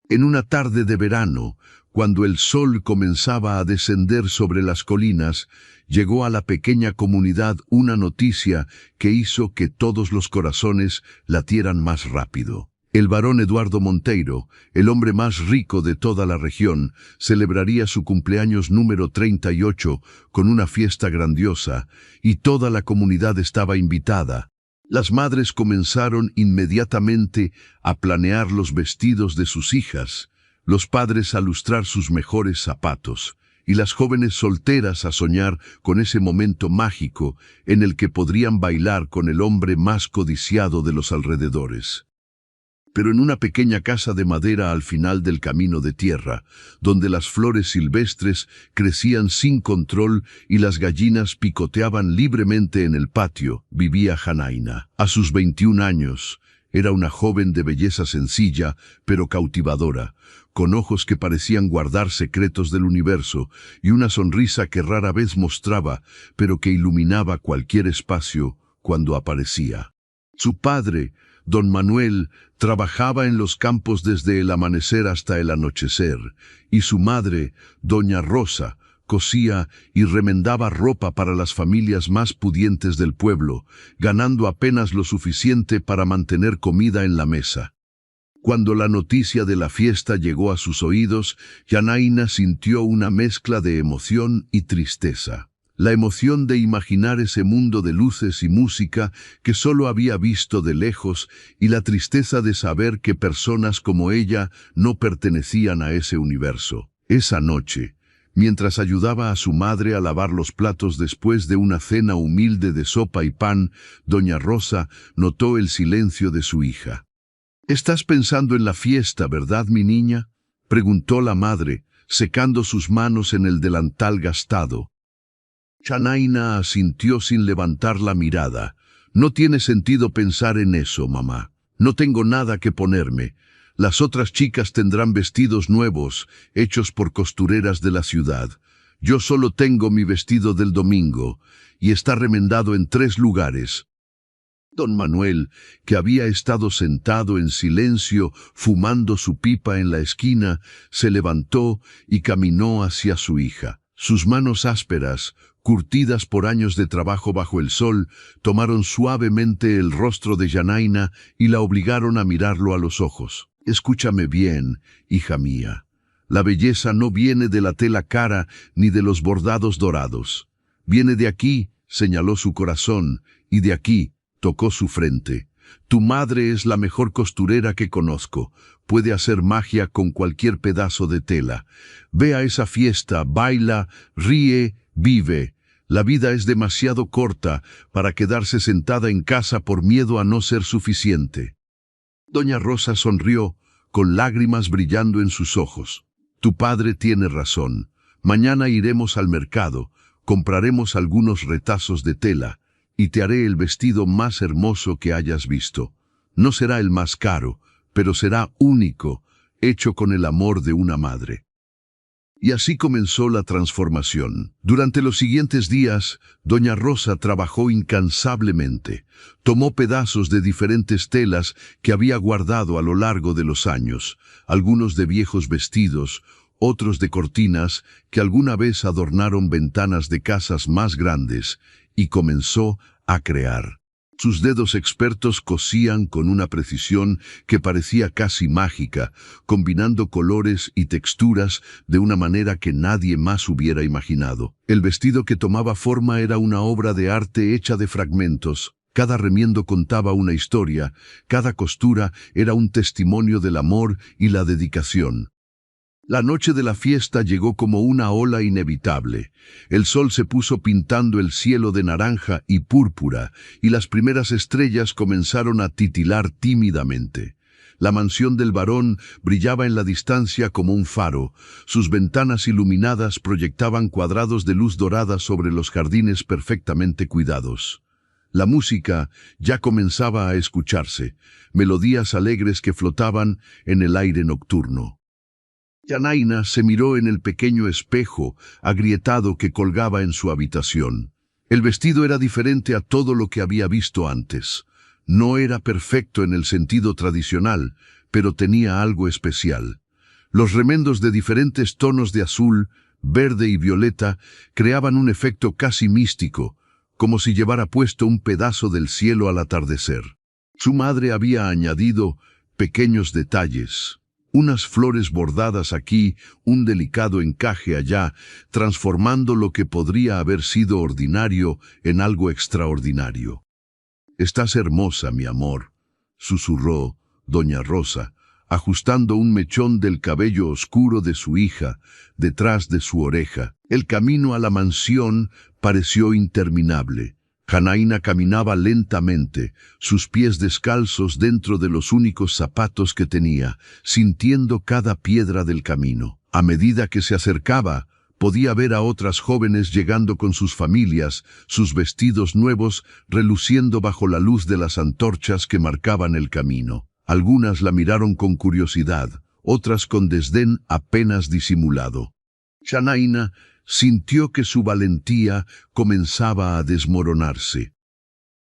En una tarde de verano, cuando el sol comenzaba a descender sobre las colinas, llegó a la pequeña comunidad una noticia que hizo que todos los corazones latieran más rápido. El barón Eduardo Monteiro, el hombre más rico de toda la región, celebraría su cumpleaños número 38 con una fiesta grandiosa, y toda la comunidad estaba invitada. Las madres comenzaron inmediatamente a planear los vestidos de sus hijas, los padres a lustrar sus mejores zapatos, y las jóvenes solteras a soñar con ese momento mágico en el que podrían bailar con el hombre más codiciado de los alrededores. Pero en una pequeña casa de madera al final del camino de tierra, donde las flores silvestres crecían sin control y las gallinas picoteaban libremente en el patio, vivía Janaína. A sus 21 años, era una joven de belleza sencilla, pero cautivadora, con ojos que parecían guardar secretos del universo y una sonrisa que rara vez mostraba, pero que iluminaba cualquier espacio cuando aparecía. Su padre, Don Manuel, trabajaba en los campos desde el amanecer hasta el anochecer, y su madre, Doña Rosa, cosía y remendaba ropa para las familias más pudientes del pueblo, ganando apenas lo suficiente para mantener comida en la mesa. Cuando la noticia de la fiesta llegó a sus oídos, Janaína sintió una mezcla de emoción y tristeza. La emoción de imaginar ese mundo de luces y música que solo había visto de lejos, y la tristeza de saber que personas como ella no pertenecían a ese universo. Esa noche, mientras ayudaba a su madre a lavar los platos después de una cena humilde de sopa y pan, Doña Rosa notó el silencio de su hija. «¿Estás pensando en la fiesta, verdad, mi niña?», preguntó la madre, secando sus manos en el delantal gastado. Janaína asintió sin levantar la mirada. «No tiene sentido pensar en eso, mamá. No tengo nada que ponerme. Las otras chicas tendrán vestidos nuevos, hechos por costureras de la ciudad. Yo solo tengo mi vestido del domingo, y está remendado en 3 lugares». Don Manuel, que había estado sentado en silencio fumando su pipa en la esquina, se levantó y caminó hacia su hija. Sus manos ásperas, curtidas por años de trabajo bajo el sol, tomaron suavemente el rostro de Janaína y la obligaron a mirarlo a los ojos. «Escúchame bien, hija mía. La belleza no viene de la tela cara ni de los bordados dorados. Viene de aquí», señaló su corazón, «y de aquí», tocó su frente. «Tu madre es la mejor costurera que conozco. Puede hacer magia con cualquier pedazo de tela. Ve a esa fiesta, baila, ríe, vive. La vida es demasiado corta para quedarse sentada en casa por miedo a no ser suficiente». Doña Rosa sonrió, con lágrimas brillando en sus ojos. «Tu padre tiene razón. Mañana iremos al mercado, compraremos algunos retazos de tela, y te haré el vestido más hermoso que hayas visto. No será el más caro, pero será único, hecho con el amor de una madre». Y así comenzó la transformación. Durante los siguientes días, Doña Rosa trabajó incansablemente. Tomó pedazos de diferentes telas que había guardado a lo largo de los años, algunos de viejos vestidos, otros de cortinas que alguna vez adornaron ventanas de casas más grandes, y comenzó a crear. Sus dedos expertos cosían con una precisión que parecía casi mágica, combinando colores y texturas de una manera que nadie más hubiera imaginado. El vestido que tomaba forma era una obra de arte hecha de fragmentos. Cada remiendo contaba una historia, cada costura era un testimonio del amor y la dedicación. La noche de la fiesta llegó como una ola inevitable. El sol se puso pintando el cielo de naranja y púrpura, y las primeras estrellas comenzaron a titilar tímidamente. La mansión del barón brillaba en la distancia como un faro. Sus ventanas iluminadas proyectaban cuadrados de luz dorada sobre los jardines perfectamente cuidados. La música ya comenzaba a escucharse, melodías alegres que flotaban en el aire nocturno. Janaína se miró en el pequeño espejo agrietado que colgaba en su habitación. El vestido era diferente a todo lo que había visto antes. No era perfecto en el sentido tradicional, pero tenía algo especial. Los remendos de diferentes tonos de azul, verde y violeta creaban un efecto casi místico, como si llevara puesto un pedazo del cielo al atardecer. Su madre había añadido pequeños detalles, unas flores bordadas aquí, un delicado encaje allá, transformando lo que podría haber sido ordinario en algo extraordinario. «Estás hermosa, mi amor», susurró doña Rosa, ajustando un mechón del cabello oscuro de su hija detrás de su oreja. El camino a la mansión pareció interminable. Janaína caminaba lentamente, sus pies descalzos dentro de los únicos zapatos que tenía, sintiendo cada piedra del camino. A medida que se acercaba, podía ver a otras jóvenes llegando con sus familias, sus vestidos nuevos reluciendo bajo la luz de las antorchas que marcaban el camino. Algunas la miraron con curiosidad, otras con desdén apenas disimulado. Janaína sintió que su valentía comenzaba a desmoronarse.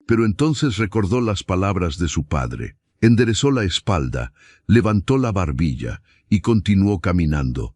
Pero entonces recordó las palabras de su padre. Enderezó la espalda, levantó la barbilla y continuó caminando.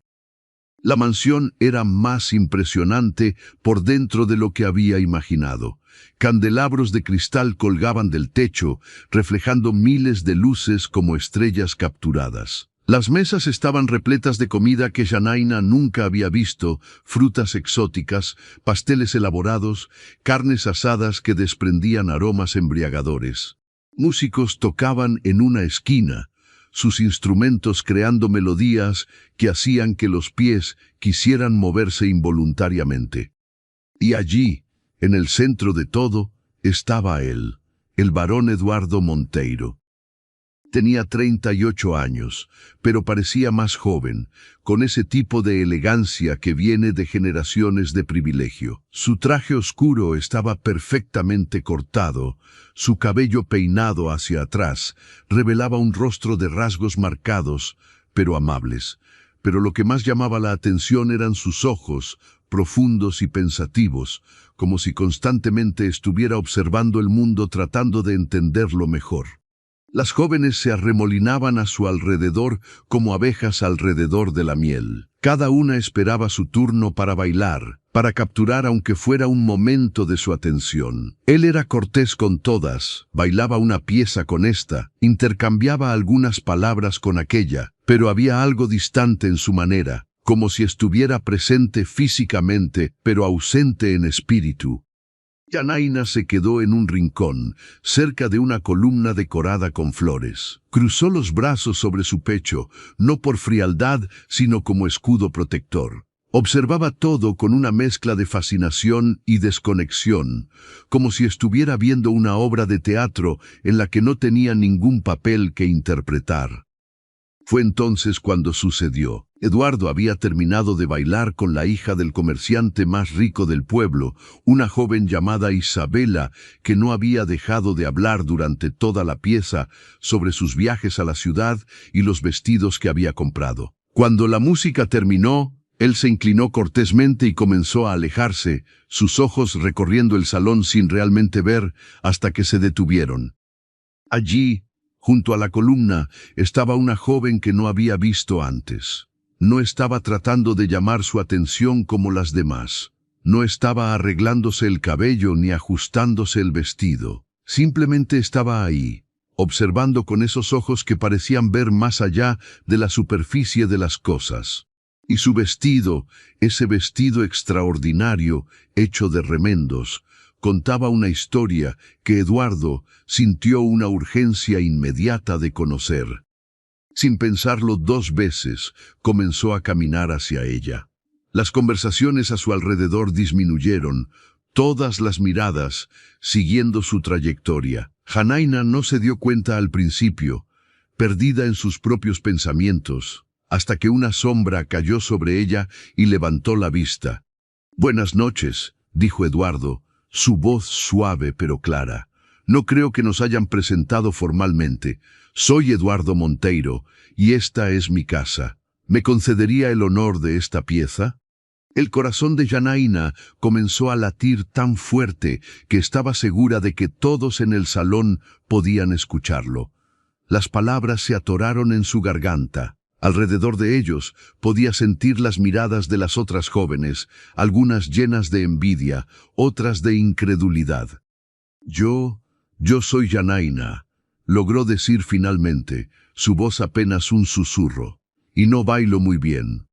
La mansión era más impresionante por dentro de lo que había imaginado. Candelabros de cristal colgaban del techo, reflejando miles de luces como estrellas capturadas. Las mesas estaban repletas de comida que Janaína nunca había visto, frutas exóticas, pasteles elaborados, carnes asadas que desprendían aromas embriagadores. Músicos tocaban en una esquina, sus instrumentos creando melodías que hacían que los pies quisieran moverse involuntariamente. Y allí, en el centro de todo, estaba él, el barón Eduardo Monteiro. Tenía 38 años, pero parecía más joven, con ese tipo de elegancia que viene de generaciones de privilegio. Su traje oscuro estaba perfectamente cortado, su cabello peinado hacia atrás revelaba un rostro de rasgos marcados, pero amables. Pero lo que más llamaba la atención eran sus ojos, profundos y pensativos, como si constantemente estuviera observando el mundo tratando de entenderlo mejor. Las jóvenes se arremolinaban a su alrededor como abejas alrededor de la miel. Cada una esperaba su turno para bailar, para capturar aunque fuera un momento de su atención. Él era cortés con todas, bailaba una pieza con esta, intercambiaba algunas palabras con aquella, pero había algo distante en su manera, como si estuviera presente físicamente, pero ausente en espíritu. Janaína se quedó en un rincón, cerca de una columna decorada con flores. Cruzó los brazos sobre su pecho, no por frialdad, sino como escudo protector. Observaba todo con una mezcla de fascinación y desconexión, como si estuviera viendo una obra de teatro en la que no tenía ningún papel que interpretar. Fue entonces cuando sucedió. Eduardo había terminado de bailar con la hija del comerciante más rico del pueblo, una joven llamada Isabela, que no había dejado de hablar durante toda la pieza sobre sus viajes a la ciudad y los vestidos que había comprado. Cuando la música terminó, él se inclinó cortésmente y comenzó a alejarse, sus ojos recorriendo el salón sin realmente ver, hasta que se detuvieron. Allí, junto a la columna, estaba una joven que no había visto antes. No estaba tratando de llamar su atención como las demás. No estaba arreglándose el cabello ni ajustándose el vestido. Simplemente estaba ahí, observando con esos ojos que parecían ver más allá de la superficie de las cosas. Y su vestido, ese vestido extraordinario, hecho de remendos, contaba una historia que Eduardo sintió una urgencia inmediata de conocer. Sin pensarlo 2 veces, comenzó a caminar hacia ella. Las conversaciones a su alrededor disminuyeron, todas las miradas siguiendo su trayectoria. Janaína no se dio cuenta al principio, perdida en sus propios pensamientos, hasta que una sombra cayó sobre ella y levantó la vista. «Buenas noches», dijo Eduardo, su voz suave pero clara. «No creo que nos hayan presentado formalmente. Soy Eduardo Monteiro, y esta es mi casa. ¿Me concedería el honor de esta pieza?» El corazón de Janaína comenzó a latir tan fuerte que estaba segura de que todos en el salón podían escucharlo. Las palabras se atoraron en su garganta. Alrededor de ellos podía sentir las miradas de las otras jóvenes, algunas llenas de envidia, otras de incredulidad. Yo soy Yanaina, logró decir finalmente, su voz apenas un susurro, y no bailo muy bien.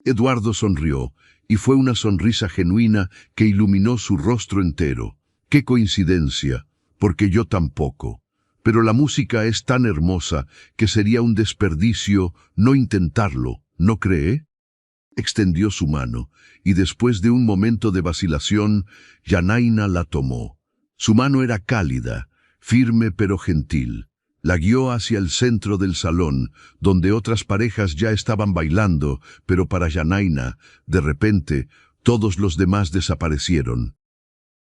Eduardo sonrió, y fue una sonrisa genuina que iluminó su rostro entero. ¡Qué coincidencia! Porque yo tampoco. Pero la música es tan hermosa que sería un desperdicio no intentarlo, ¿no cree? Extendió su mano, y después de un momento de vacilación, Yanaina la tomó. Su mano era cálida, firme pero gentil. La guió hacia el centro del salón, donde otras parejas ya estaban bailando, pero para Yanaina, de repente, todos los demás desaparecieron.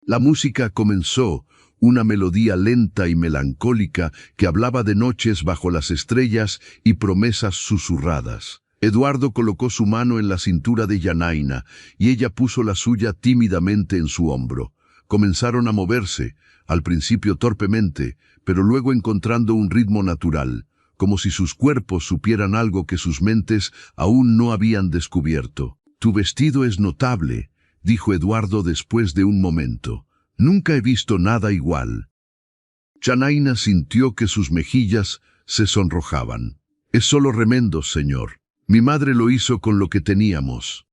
La música comenzó, una melodía lenta y melancólica que hablaba de noches bajo las estrellas y promesas susurradas. Eduardo colocó su mano en la cintura de Yanaina y ella puso la suya tímidamente en su hombro. Comenzaron a moverse, al principio torpemente, pero luego encontrando un ritmo natural, como si sus cuerpos supieran algo que sus mentes aún no habían descubierto. «Tu vestido es notable», dijo Eduardo después de un momento. «Nunca he visto nada igual». Yanaina sintió que sus mejillas se sonrojaban. «Es solo remendos, señor. Mi madre lo hizo con lo que teníamos».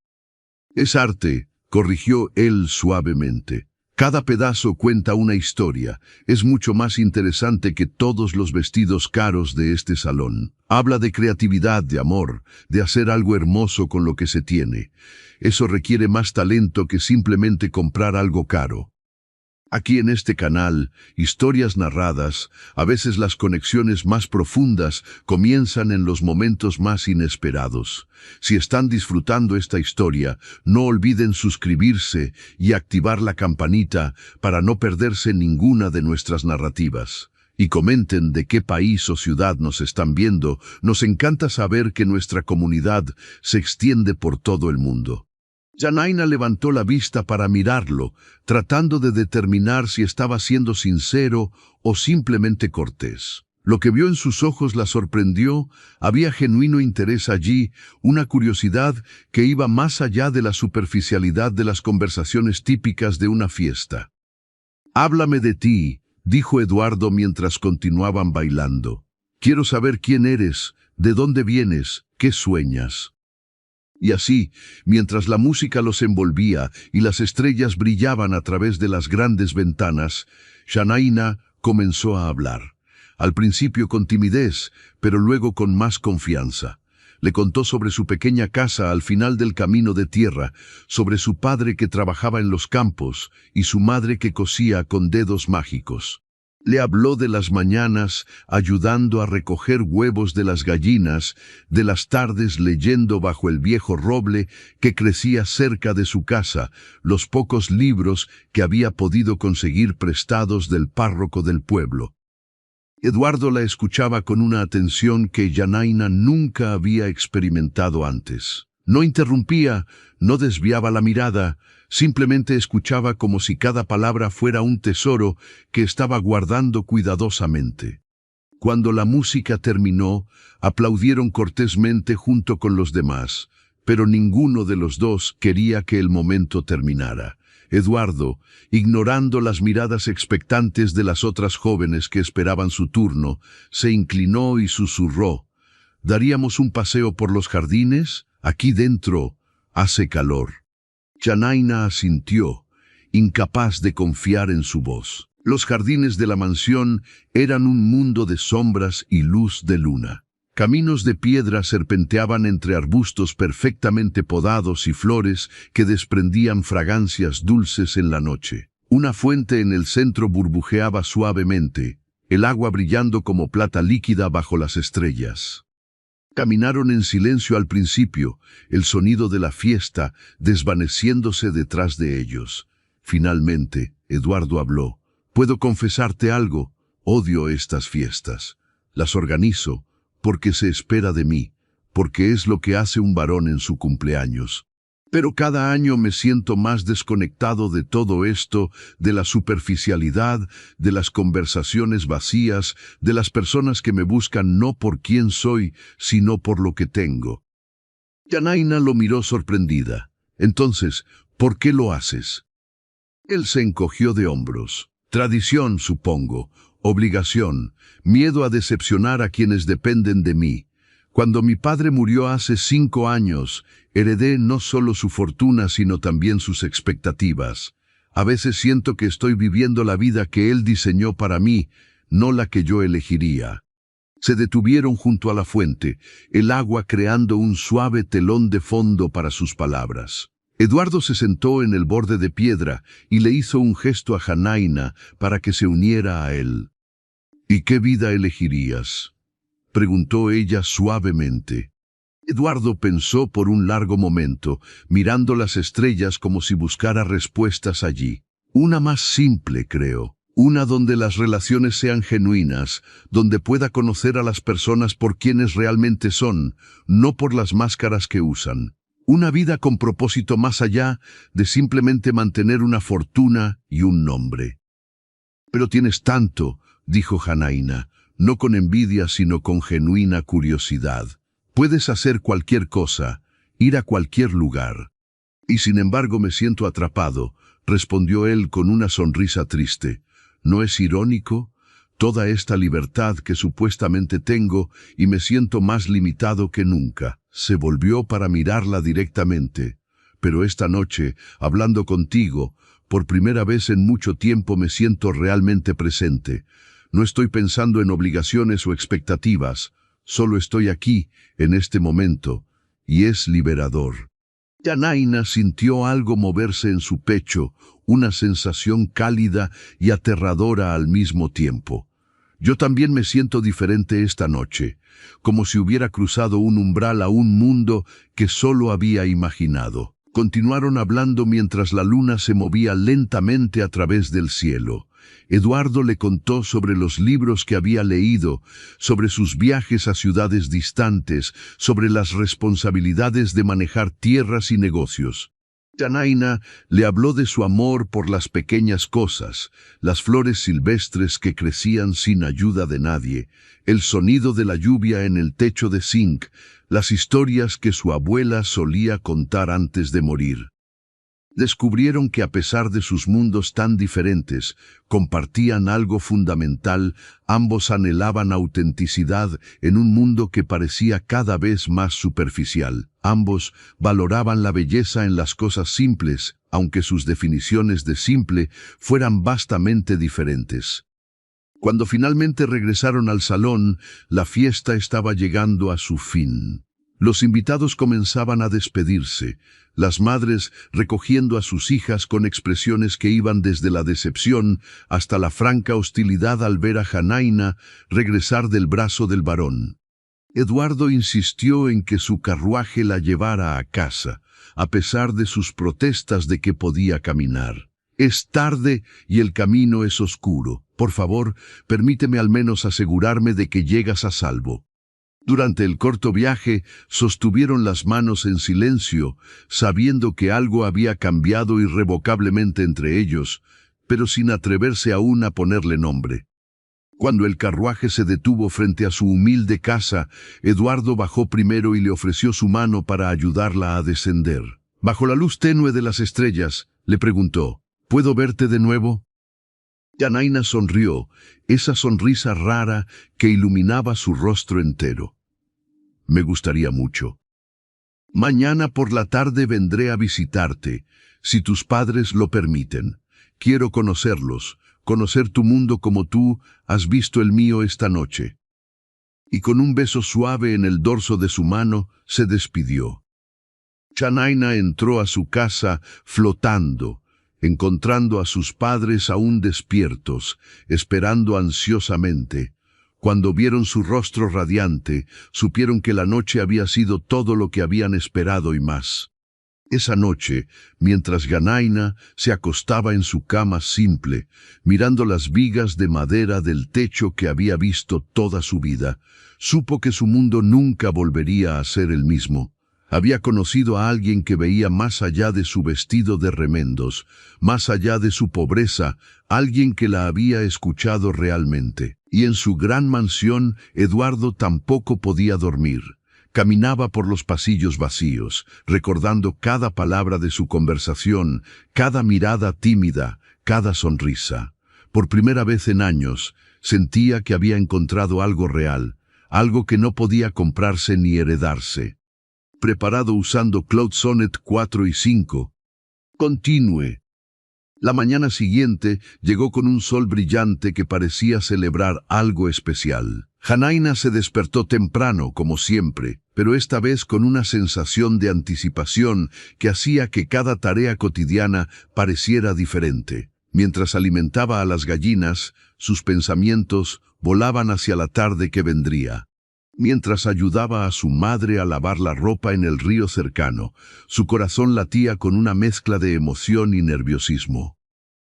«Es arte», corrigió él suavemente. «Cada pedazo cuenta una historia. Es mucho más interesante que todos los vestidos caros de este salón. Habla de creatividad, de amor, de hacer algo hermoso con lo que se tiene. Eso requiere más talento que simplemente comprar algo caro». Aquí en este canal, historias narradas, a veces las conexiones más profundas comienzan en los momentos más inesperados. Si están disfrutando esta historia, no olviden suscribirse y activar la campanita para no perderse ninguna de nuestras narrativas. Y comenten de qué país o ciudad nos están viendo. Nos encanta saber que nuestra comunidad se extiende por todo el mundo. Yanaina levantó la vista para mirarlo, tratando de determinar si estaba siendo sincero o simplemente cortés. Lo que vio en sus ojos la sorprendió, había genuino interés allí, una curiosidad que iba más allá de la superficialidad de las conversaciones típicas de una fiesta. «Háblame de ti», dijo Eduardo mientras continuaban bailando. «Quiero saber quién eres, de dónde vienes, qué sueñas». Y así, mientras la música los envolvía y las estrellas brillaban a través de las grandes ventanas, Yanaina comenzó a hablar. Al principio con timidez, pero luego con más confianza. Le contó sobre su pequeña casa al final del camino de tierra, sobre su padre que trabajaba en los campos y su madre que cosía con dedos mágicos. Le habló de las mañanas ayudando a recoger huevos de las gallinas, de las tardes leyendo bajo el viejo roble que crecía cerca de su casa, los pocos libros que había podido conseguir prestados del párroco del pueblo. Eduardo la escuchaba con una atención que Yanaina nunca había experimentado antes. No interrumpía, no desviaba la mirada, simplemente escuchaba como si cada palabra fuera un tesoro que estaba guardando cuidadosamente. Cuando la música terminó, aplaudieron cortésmente junto con los demás, pero ninguno de los dos quería que el momento terminara. Eduardo, ignorando las miradas expectantes de las otras jóvenes que esperaban su turno, se inclinó y susurró: «¿Daríamos un paseo por los jardines? Aquí dentro hace calor». Yanaina asintió, incapaz de confiar en su voz. Los jardines de la mansión eran un mundo de sombras y luz de luna. Caminos de piedra serpenteaban entre arbustos perfectamente podados y flores que desprendían fragancias dulces en la noche. Una fuente en el centro burbujeaba suavemente, el agua brillando como plata líquida bajo las estrellas. Caminaron en silencio al principio, el sonido de la fiesta desvaneciéndose detrás de ellos. Finalmente, Eduardo habló. «Puedo confesarte algo, odio estas fiestas. Las organizo porque se espera de mí, porque es lo que hace un varón en su cumpleaños». Pero cada año me siento más desconectado de todo esto, de la superficialidad, de las conversaciones vacías, de las personas que me buscan no por quién soy, sino por lo que tengo. Yanaina lo miró sorprendida. Entonces, ¿por qué lo haces? Él se encogió de hombros. Tradición, supongo, obligación, miedo a decepcionar a quienes dependen de mí. Cuando mi padre murió hace 5 años, heredé no solo su fortuna, sino también sus expectativas. A veces siento que estoy viviendo la vida que él diseñó para mí, no la que yo elegiría. Se detuvieron junto a la fuente, el agua creando un suave telón de fondo para sus palabras. Eduardo se sentó en el borde de piedra y le hizo un gesto a Janaina para que se uniera a él. ¿Y qué vida elegirías?, preguntó ella suavemente. Eduardo pensó por un largo momento, mirando las estrellas como si buscara respuestas allí. Una más simple, creo. Una donde las relaciones sean genuinas, donde pueda conocer a las personas por quienes realmente son, no por las máscaras que usan. Una vida con propósito más allá de simplemente mantener una fortuna y un nombre. Pero tienes tanto, dijo Janaina, no con envidia sino con genuina curiosidad. Puedes hacer cualquier cosa, ir a cualquier lugar. Y sin embargo me siento atrapado, respondió él con una sonrisa triste. ¿No es irónico? Toda esta libertad que supuestamente tengo y me siento más limitado que nunca. Se volvió para mirarla directamente. Pero esta noche, hablando contigo, por primera vez en mucho tiempo me siento realmente presente. No estoy pensando en obligaciones o expectativas, solo estoy aquí, en este momento, y es liberador. Yanaina sintió algo moverse en su pecho, una sensación cálida y aterradora al mismo tiempo. Yo también me siento diferente esta noche, como si hubiera cruzado un umbral a un mundo que solo había imaginado. Continuaron hablando mientras la luna se movía lentamente a través del cielo. Eduardo le contó sobre los libros que había leído, sobre sus viajes a ciudades distantes, sobre las responsabilidades de manejar tierras y negocios. Yanaina le habló de su amor por las pequeñas cosas, las flores silvestres que crecían sin ayuda de nadie, el sonido de la lluvia en el techo de zinc, las historias que su abuela solía contar antes de morir. Descubrieron que a pesar de sus mundos tan diferentes, compartían algo fundamental, ambos anhelaban autenticidad en un mundo que parecía cada vez más superficial. Ambos valoraban la belleza en las cosas simples, aunque sus definiciones de simple fueran vastamente diferentes. Cuando finalmente regresaron al salón, la fiesta estaba llegando a su fin. Los invitados comenzaban a despedirse, las madres recogiendo a sus hijas con expresiones que iban desde la decepción hasta la franca hostilidad al ver a Janaina regresar del brazo del varón. Eduardo insistió en que su carruaje la llevara a casa, a pesar de sus protestas de que podía caminar. Es tarde y el camino es oscuro. Por favor, permíteme al menos asegurarme de que llegas a salvo. Durante el corto viaje, sostuvieron las manos en silencio, sabiendo que algo había cambiado irrevocablemente entre ellos, pero sin atreverse aún a ponerle nombre. Cuando el carruaje se detuvo frente a su humilde casa, Eduardo bajó primero y le ofreció su mano para ayudarla a descender. Bajo la luz tenue de las estrellas, le preguntó, ¿puedo verte de nuevo? Yanaina sonrió, esa sonrisa rara que iluminaba su rostro entero. Me gustaría mucho. Mañana por la tarde vendré a visitarte, si tus padres lo permiten. Quiero conocerlos, conocer tu mundo como tú has visto el mío esta noche. Y con un beso suave en el dorso de su mano, se despidió. Yanaina entró a su casa flotando, encontrando a sus padres aún despiertos, esperando ansiosamente. Cuando vieron su rostro radiante, supieron que la noche había sido todo lo que habían esperado y más. Esa noche, mientras Yanaina se acostaba en su cama simple, mirando las vigas de madera del techo que había visto toda su vida, supo que su mundo nunca volvería a ser el mismo. Había conocido a alguien que veía más allá de su vestido de remendos, más allá de su pobreza, alguien que la había escuchado realmente. Y en su gran mansión, Eduardo tampoco podía dormir. Caminaba por los pasillos vacíos, recordando cada palabra de su conversación, cada mirada tímida, cada sonrisa. Por primera vez en años, sentía que había encontrado algo real, algo que no podía comprarse ni heredarse. Preparado usando Cloud Sonnet 4 y 5. Continúe. La mañana siguiente llegó con un sol brillante que parecía celebrar algo especial. Janaina se despertó temprano, como siempre, pero esta vez con una sensación de anticipación que hacía que cada tarea cotidiana pareciera diferente. Mientras alimentaba a las gallinas, sus pensamientos volaban hacia la tarde que vendría. Mientras ayudaba a su madre a lavar la ropa en el río cercano, su corazón latía con una mezcla de emoción y nerviosismo.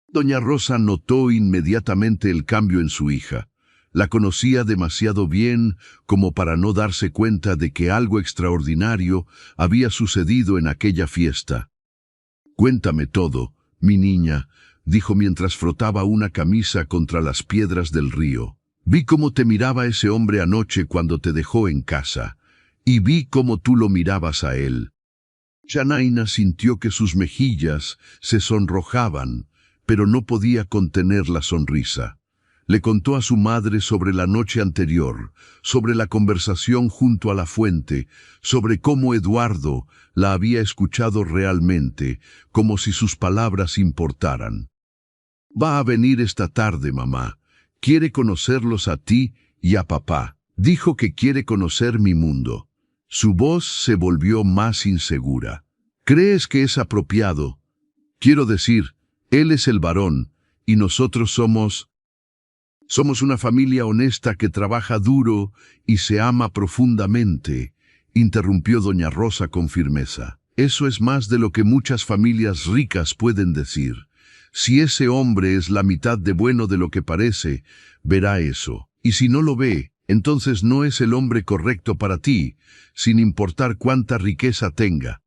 Doña Rosa notó inmediatamente el cambio en su hija. La conocía demasiado bien como para no darse cuenta de que algo extraordinario había sucedido en aquella fiesta. «Cuéntame todo, mi niña», dijo mientras frotaba una camisa contra las piedras del río. «Vi cómo te miraba ese hombre anoche cuando te dejó en casa, y vi cómo tú lo mirabas a él». Janaina sintió que sus mejillas se sonrojaban, pero no podía contener la sonrisa. Le contó a su madre sobre la noche anterior, sobre la conversación junto a la fuente, sobre cómo Eduardo la había escuchado realmente, como si sus palabras importaran. «Va a venir esta tarde, mamá. Quiere conocerlos a ti y a papá. Dijo que quiere conocer mi mundo». Su voz se volvió más insegura. «¿Crees que es apropiado? Quiero decir, él es el varón, y nosotros somos una familia honesta que trabaja duro y se ama profundamente», interrumpió doña Rosa con firmeza. «Eso es más de lo que muchas familias ricas pueden decir. Si ese hombre es la mitad de bueno de lo que parece, verá eso. Y si no lo ve, entonces no es el hombre correcto para ti, sin importar cuánta riqueza tenga».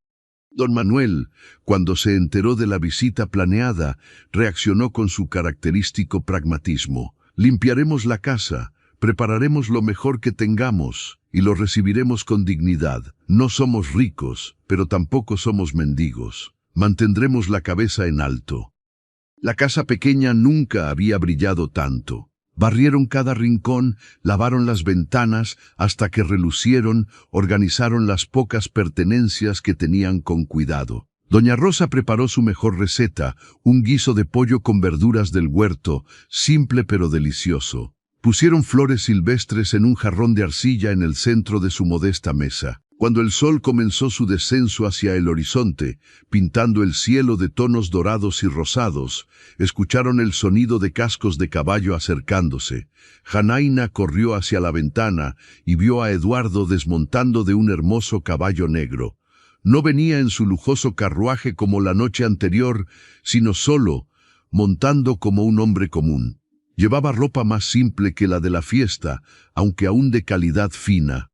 Don Manuel, cuando se enteró de la visita planeada, reaccionó con su característico pragmatismo. «Limpiaremos la casa, prepararemos lo mejor que tengamos y lo recibiremos con dignidad. No somos ricos, pero tampoco somos mendigos. Mantendremos la cabeza en alto». La casa pequeña nunca había brillado tanto. Barrieron cada rincón, lavaron las ventanas hasta que relucieron, organizaron las pocas pertenencias que tenían con cuidado. Doña Rosa preparó su mejor receta, un guiso de pollo con verduras del huerto, simple pero delicioso. Pusieron flores silvestres en un jarrón de arcilla en el centro de su modesta mesa. Cuando el sol comenzó su descenso hacia el horizonte, pintando el cielo de tonos dorados y rosados, escucharon el sonido de cascos de caballo acercándose. Janaina corrió hacia la ventana y vio a Eduardo desmontando de un hermoso caballo negro. No venía en su lujoso carruaje como la noche anterior, sino solo, montando como un hombre común. Llevaba ropa más simple que la de la fiesta, aunque aún de calidad fina.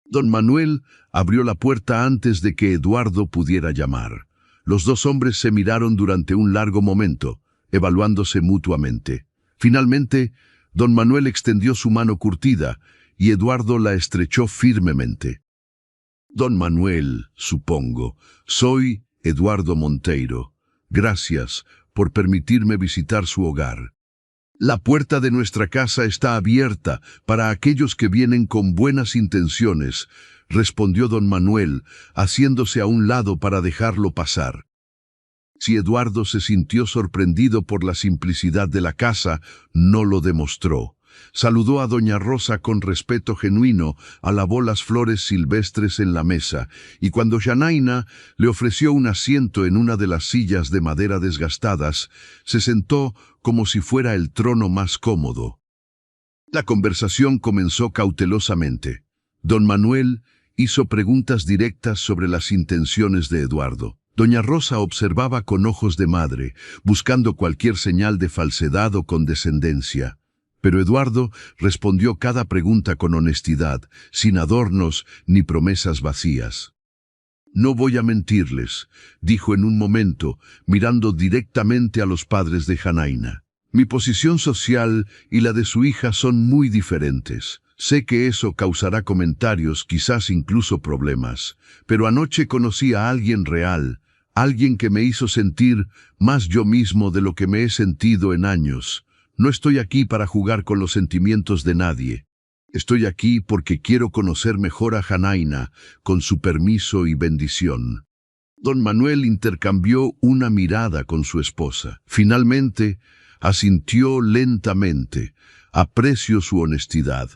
Don Manuel abrió la puerta antes de que Eduardo pudiera llamar. Los dos hombres se miraron durante un largo momento, evaluándose mutuamente. Finalmente, don Manuel extendió su mano curtida y Eduardo la estrechó firmemente. «Don Manuel, supongo. Soy Eduardo Monteiro. Gracias por permitirme visitar su hogar. La puerta de nuestra casa está abierta para aquellos que vienen con buenas intenciones», respondió don Manuel, haciéndose a un lado para dejarlo pasar. Si Eduardo se sintió sorprendido por la simplicidad de la casa, no lo demostró. Saludó a doña Rosa con respeto genuino, alabó las flores silvestres en la mesa, y cuando Janaina le ofreció un asiento en una de las sillas de madera desgastadas, se sentó como si fuera el trono más cómodo. La conversación comenzó cautelosamente. Don Manuel hizo preguntas directas sobre las intenciones de Eduardo. Doña Rosa observaba con ojos de madre, buscando cualquier señal de falsedad o condescendencia. Pero Eduardo respondió cada pregunta con honestidad, sin adornos ni promesas vacías. No voy a mentirles, dijo en un momento, mirando directamente a los padres de Janaína. Mi posición social y la de su hija son muy diferentes. Sé que eso causará comentarios, quizás incluso problemas, pero anoche conocí a alguien real, alguien que me hizo sentir más yo mismo de lo que me he sentido en años. No estoy aquí para jugar con los sentimientos de nadie. Estoy aquí porque quiero conocer mejor a Janaína, con su permiso y bendición. Don Manuel intercambió una mirada con su esposa. Finalmente, asintió lentamente. Aprecio su honestidad.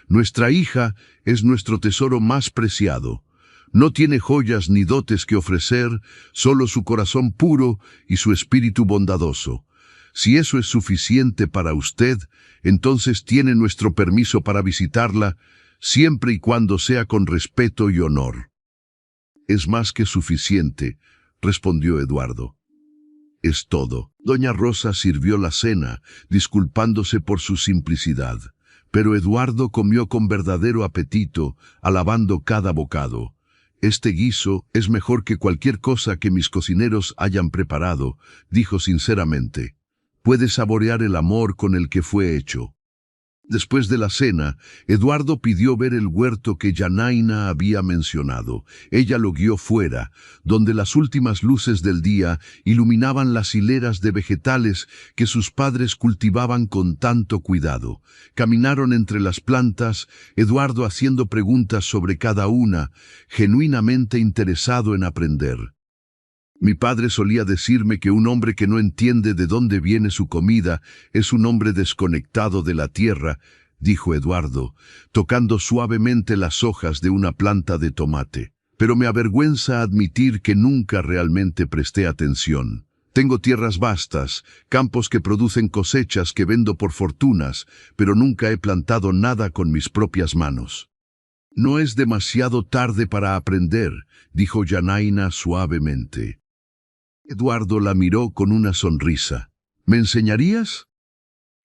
Nuestra hija es nuestro tesoro más preciado. No tiene joyas ni dotes que ofrecer, solo su corazón puro y su espíritu bondadoso. Si eso es suficiente para usted, entonces tiene nuestro permiso para visitarla, siempre y cuando sea con respeto y honor. Es más que suficiente, respondió Eduardo. Es todo. Doña Rosa sirvió la cena, disculpándose por su simplicidad. Pero Eduardo comió con verdadero apetito, alabando cada bocado. Este guiso es mejor que cualquier cosa que mis cocineros hayan preparado, dijo sinceramente. Puede saborear el amor con el que fue hecho. Después de la cena, Eduardo pidió ver el huerto que Janaína había mencionado. Ella lo guió fuera, donde las últimas luces del día iluminaban las hileras de vegetales que sus padres cultivaban con tanto cuidado. Caminaron entre las plantas, Eduardo haciendo preguntas sobre cada una, genuinamente interesado en aprender. Mi padre solía decirme que un hombre que no entiende de dónde viene su comida es un hombre desconectado de la tierra, dijo Eduardo, tocando suavemente las hojas de una planta de tomate. Pero me avergüenza admitir que nunca realmente presté atención. Tengo tierras vastas, campos que producen cosechas que vendo por fortunas, pero nunca he plantado nada con mis propias manos. No es demasiado tarde para aprender, dijo Janaína suavemente. Eduardo la miró con una sonrisa. ¿Me enseñarías?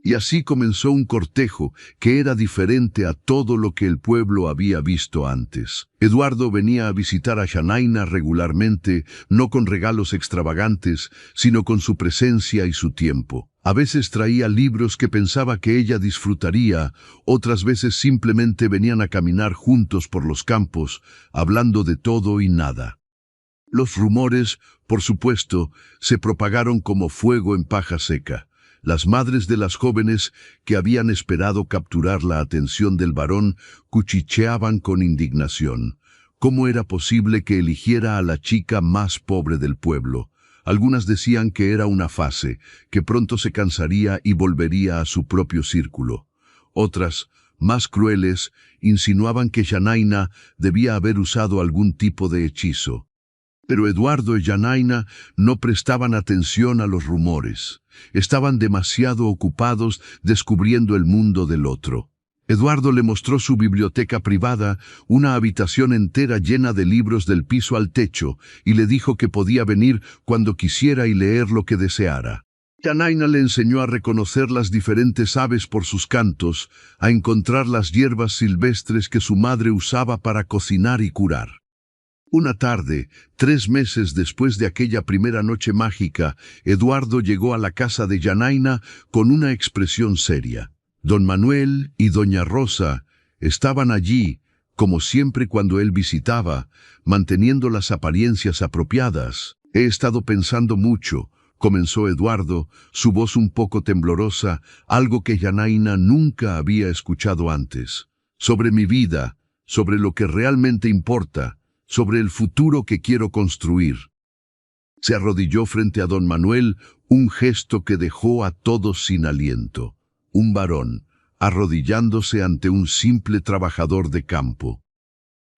Y así comenzó un cortejo que era diferente a todo lo que el pueblo había visto antes. Eduardo venía a visitar a Janaína regularmente, no con regalos extravagantes, sino con su presencia y su tiempo. A veces traía libros que pensaba que ella disfrutaría, otras veces simplemente venían a caminar juntos por los campos, hablando de todo y nada. Los rumores, por supuesto, se propagaron como fuego en paja seca. Las madres de las jóvenes que habían esperado capturar la atención del varón cuchicheaban con indignación. ¿Cómo era posible que eligiera a la chica más pobre del pueblo? Algunas decían que era una fase, que pronto se cansaría y volvería a su propio círculo. Otras, más crueles, insinuaban que Janaína debía haber usado algún tipo de hechizo. Pero Eduardo y Janaína no prestaban atención a los rumores. Estaban demasiado ocupados descubriendo el mundo del otro. Eduardo le mostró su biblioteca privada, una habitación entera llena de libros del piso al techo, y le dijo que podía venir cuando quisiera y leer lo que deseara. Janaína le enseñó a reconocer las diferentes aves por sus cantos, a encontrar las hierbas silvestres que su madre usaba para cocinar y curar. Una tarde, 3 meses después de aquella primera noche mágica, Eduardo llegó a la casa de Janaína con una expresión seria. Don Manuel y doña Rosa estaban allí, como siempre cuando él visitaba, manteniendo las apariencias apropiadas. He estado pensando mucho, comenzó Eduardo, su voz un poco temblorosa, algo que Janaína nunca había escuchado antes. Sobre mi vida, sobre lo que realmente importa, sobre el futuro que quiero construir. Se arrodilló frente a don Manuel, un gesto que dejó a todos sin aliento. Un varón, arrodillándose ante un simple trabajador de campo.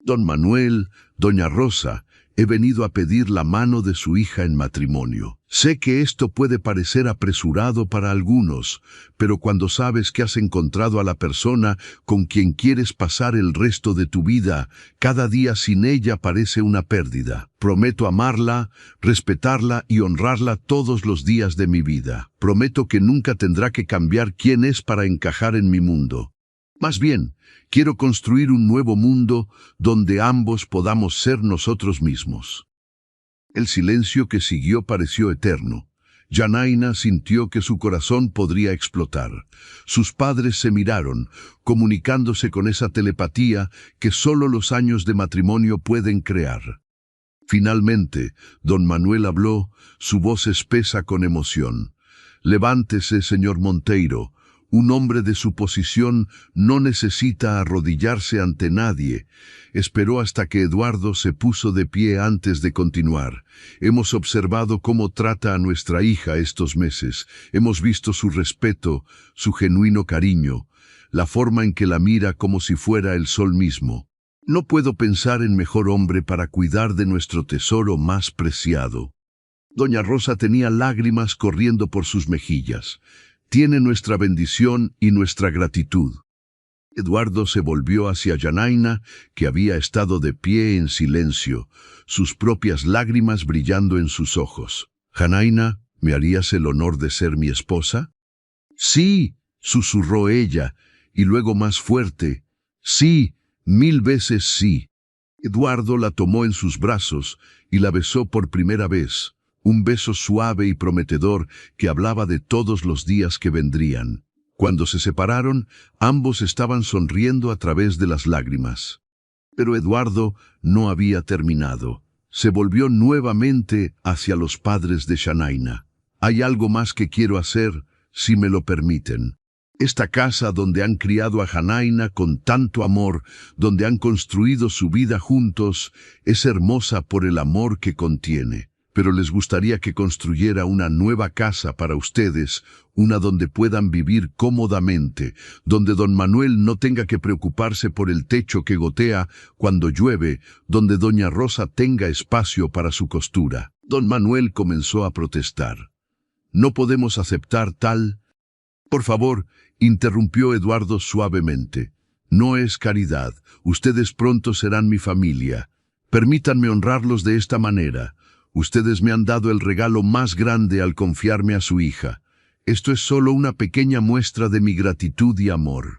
Don Manuel, doña Rosa, he venido a pedir la mano de su hija en matrimonio. Sé que esto puede parecer apresurado para algunos, pero cuando sabes que has encontrado a la persona con quien quieres pasar el resto de tu vida, cada día sin ella parece una pérdida. Prometo amarla, respetarla y honrarla todos los días de mi vida. Prometo que nunca tendrá que cambiar quién es para encajar en mi mundo. Más bien, quiero construir un nuevo mundo donde ambos podamos ser nosotros mismos. El silencio que siguió pareció eterno. Janaina sintió que su corazón podría explotar. Sus padres se miraron, comunicándose con esa telepatía que solo los años de matrimonio pueden crear. Finalmente, don Manuel habló, su voz espesa con emoción. «Levántese, señor Monteiro. Un hombre de su posición no necesita arrodillarse ante nadie». Esperó hasta que Eduardo se puso de pie antes de continuar. «Hemos observado cómo trata a nuestra hija estos meses. Hemos visto su respeto, su genuino cariño, la forma en que la mira como si fuera el sol mismo. No puedo pensar en mejor hombre para cuidar de nuestro tesoro más preciado». Doña Rosa tenía lágrimas corriendo por sus mejillas. «Tiene nuestra bendición y nuestra gratitud». Eduardo se volvió hacia Janaina, que había estado de pie en silencio, sus propias lágrimas brillando en sus ojos. «Janaina, ¿me harías el honor de ser mi esposa?» «Sí», susurró ella, y luego más fuerte. «Sí, 1000 veces sí». Eduardo la tomó en sus brazos y la besó por primera vez. Un beso suave y prometedor que hablaba de todos los días que vendrían. Cuando se separaron, ambos estaban sonriendo a través de las lágrimas. Pero Eduardo no había terminado. Se volvió nuevamente hacia los padres de Janaina. «Hay algo más que quiero hacer, si me lo permiten. Esta casa donde han criado a Janaina con tanto amor, donde han construido su vida juntos, es hermosa por el amor que contiene. Pero les gustaría que construyera una nueva casa para ustedes, una donde puedan vivir cómodamente, donde don Manuel no tenga que preocuparse por el techo que gotea cuando llueve, donde doña Rosa tenga espacio para su costura». Don Manuel comenzó a protestar. «No podemos aceptar tal». «Por favor», interrumpió Eduardo suavemente. «No es caridad. Ustedes pronto serán mi familia. Permítanme honrarlos de esta manera. Ustedes me han dado el regalo más grande al confiarme a su hija. Esto es solo una pequeña muestra de mi gratitud y amor».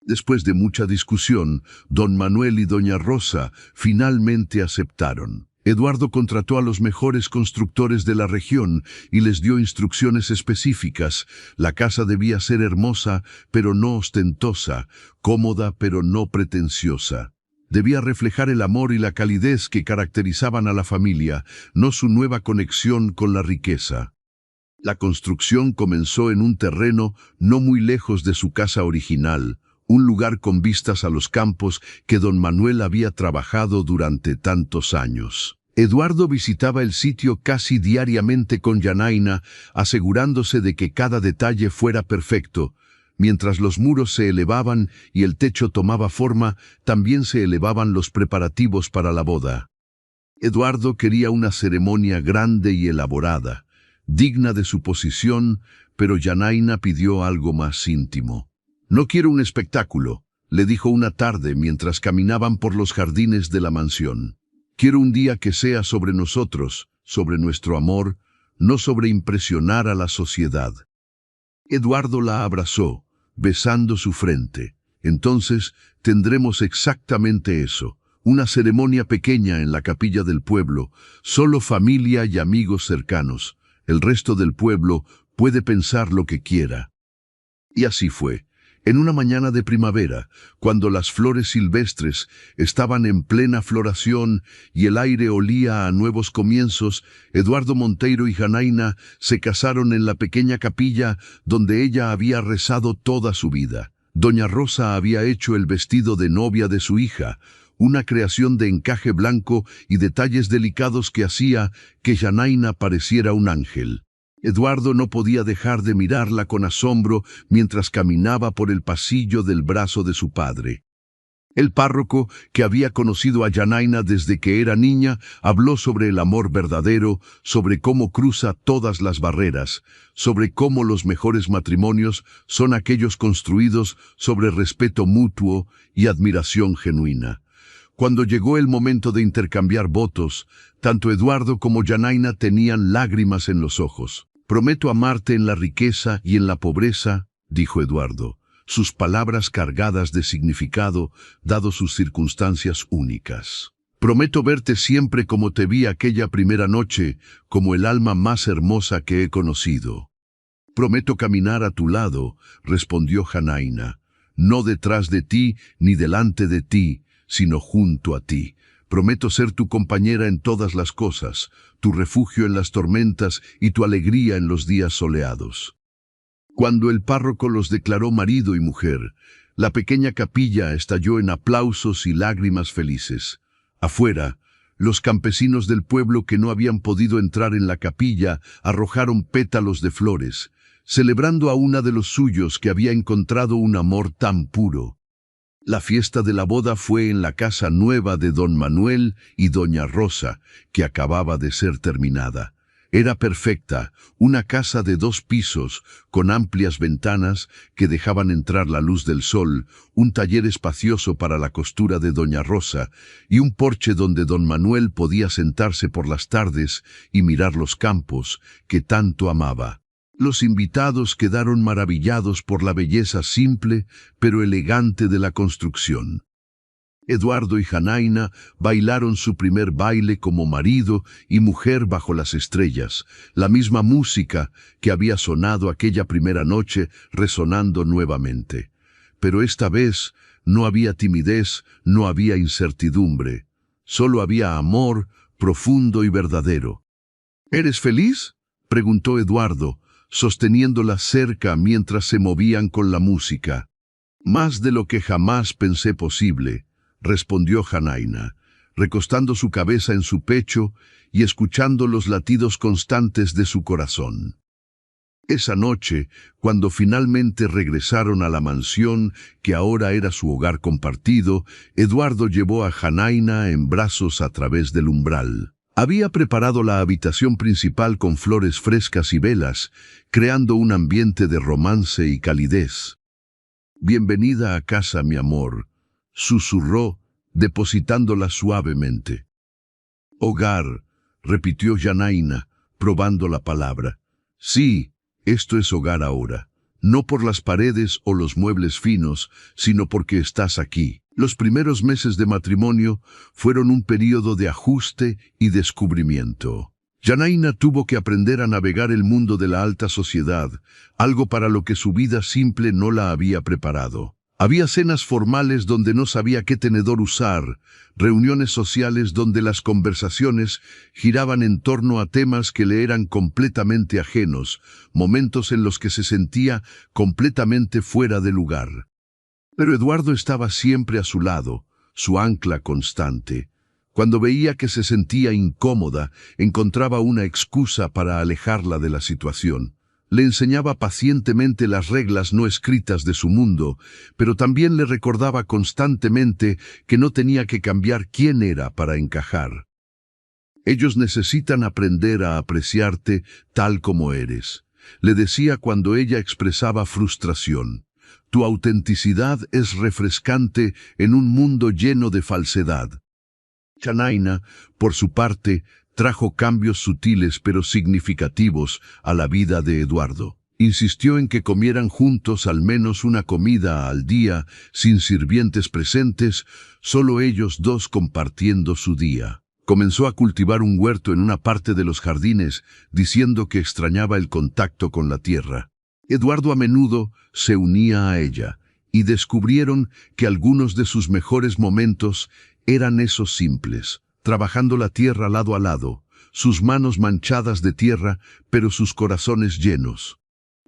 Después de mucha discusión, don Manuel y doña Rosa finalmente aceptaron. Eduardo contrató a los mejores constructores de la región y les dio instrucciones específicas. La casa debía ser hermosa, pero no ostentosa, cómoda, pero no pretenciosa. Debía reflejar el amor y la calidez que caracterizaban a la familia, no su nueva conexión con la riqueza. La construcción comenzó en un terreno no muy lejos de su casa original, un lugar con vistas a los campos que don Manuel había trabajado durante tantos años. Eduardo visitaba el sitio casi diariamente con Janaina, asegurándose de que cada detalle fuera perfecto. Mientras los muros se elevaban y el techo tomaba forma, también se elevaban los preparativos para la boda. Eduardo quería una ceremonia grande y elaborada, digna de su posición, pero Janaina pidió algo más íntimo. «No quiero un espectáculo», le dijo una tarde mientras caminaban por los jardines de la mansión. «Quiero un día que sea sobre nosotros, sobre nuestro amor, no sobre impresionar a la sociedad». Eduardo la abrazó, besando su frente. «Entonces tendremos exactamente eso, una ceremonia pequeña en la capilla del pueblo, solo familia y amigos cercanos. El resto del pueblo puede pensar lo que quiera». Y así fue. En una mañana de primavera, cuando las flores silvestres estaban en plena floración y el aire olía a nuevos comienzos, Eduardo Monteiro y Janaina se casaron en la pequeña capilla donde ella había rezado toda su vida. Doña Rosa había hecho el vestido de novia de su hija, una creación de encaje blanco y detalles delicados que hacía que Janaina pareciera un ángel. Eduardo no podía dejar de mirarla con asombro mientras caminaba por el pasillo del brazo de su padre. El párroco, que había conocido a Janaina desde que era niña, habló sobre el amor verdadero, sobre cómo cruza todas las barreras, sobre cómo los mejores matrimonios son aquellos construidos sobre respeto mutuo y admiración genuina. Cuando llegó el momento de intercambiar votos, tanto Eduardo como Janaina tenían lágrimas en los ojos. «Prometo amarte en la riqueza y en la pobreza», dijo Eduardo. sus palabras cargadas de significado, dado sus circunstancias únicas. Prometo verte siempre como te vi aquella primera noche, como el alma más hermosa que he conocido. Prometo caminar a tu lado, respondió Janaína, no detrás de ti ni delante de ti, sino junto a ti. Prometo ser tu compañera en todas las cosas, tu refugio en las tormentas y tu alegría en los días soleados. Cuando el párroco los declaró marido y mujer, la pequeña capilla estalló en aplausos y lágrimas felices. Afuera, los campesinos del pueblo que no habían podido entrar en la capilla arrojaron pétalos de flores, celebrando a una de los suyos que había encontrado un amor tan puro. La fiesta de la boda fue en la casa nueva de don Manuel y doña Rosa, que acababa de ser terminada. Era perfecta, una casa de 2 pisos, con amplias ventanas que dejaban entrar la luz del sol, un taller espacioso para la costura de doña Rosa y un porche donde don Manuel podía sentarse por las tardes y mirar los campos que tanto amaba. Los invitados quedaron maravillados por la belleza simple pero elegante de la construcción. Eduardo y Janaína bailaron su primer baile como marido y mujer bajo las estrellas, la misma música que había sonado aquella primera noche resonando nuevamente. Pero esta vez no había timidez, no había incertidumbre, solo había amor profundo y verdadero. ¿Eres feliz?, preguntó Eduardo, sosteniéndola cerca mientras se movían con la música. Más de lo que jamás pensé posible, respondió Janaína, recostando su cabeza en su pecho y escuchando los latidos constantes de su corazón. Esa noche, cuando finalmente regresaron a la mansión, que ahora era su hogar compartido, Eduardo llevó a Janaína en brazos a través del umbral. Había preparado la habitación principal con flores frescas y velas, creando un ambiente de romance y calidez. «Bienvenida a casa, mi amor», susurró, depositándola suavemente. «Hogar», repitió Janaína, probando la palabra. «Sí, esto es hogar ahora, no por las paredes o los muebles finos, sino porque estás aquí». Los primeros meses de matrimonio fueron un período de ajuste y descubrimiento. Janaína tuvo que aprender a navegar el mundo de la alta sociedad, algo para lo que su vida simple no la había preparado. Había cenas formales donde no sabía qué tenedor usar, reuniones sociales donde las conversaciones giraban en torno a temas que le eran completamente ajenos, momentos en los que se sentía completamente fuera de lugar. Pero Eduardo estaba siempre a su lado, su ancla constante. Cuando veía que se sentía incómoda, encontraba una excusa para alejarla de la situación. Le enseñaba pacientemente las reglas no escritas de su mundo, pero también le recordaba constantemente que no tenía que cambiar quién era para encajar. «Ellos necesitan aprender a apreciarte tal como eres», le decía cuando ella expresaba frustración. «Tu autenticidad es refrescante en un mundo lleno de falsedad». Janaína, por su parte, trajo cambios sutiles pero significativos a la vida de Eduardo. Insistió en que comieran juntos al menos una comida al día, sin sirvientes presentes, solo ellos dos compartiendo su día. Comenzó a cultivar un huerto en una parte de los jardines, diciendo que extrañaba el contacto con la tierra. Eduardo a menudo se unía a ella, y descubrieron que algunos de sus mejores momentos eran esos simples, trabajando la tierra lado a lado, sus manos manchadas de tierra, pero sus corazones llenos.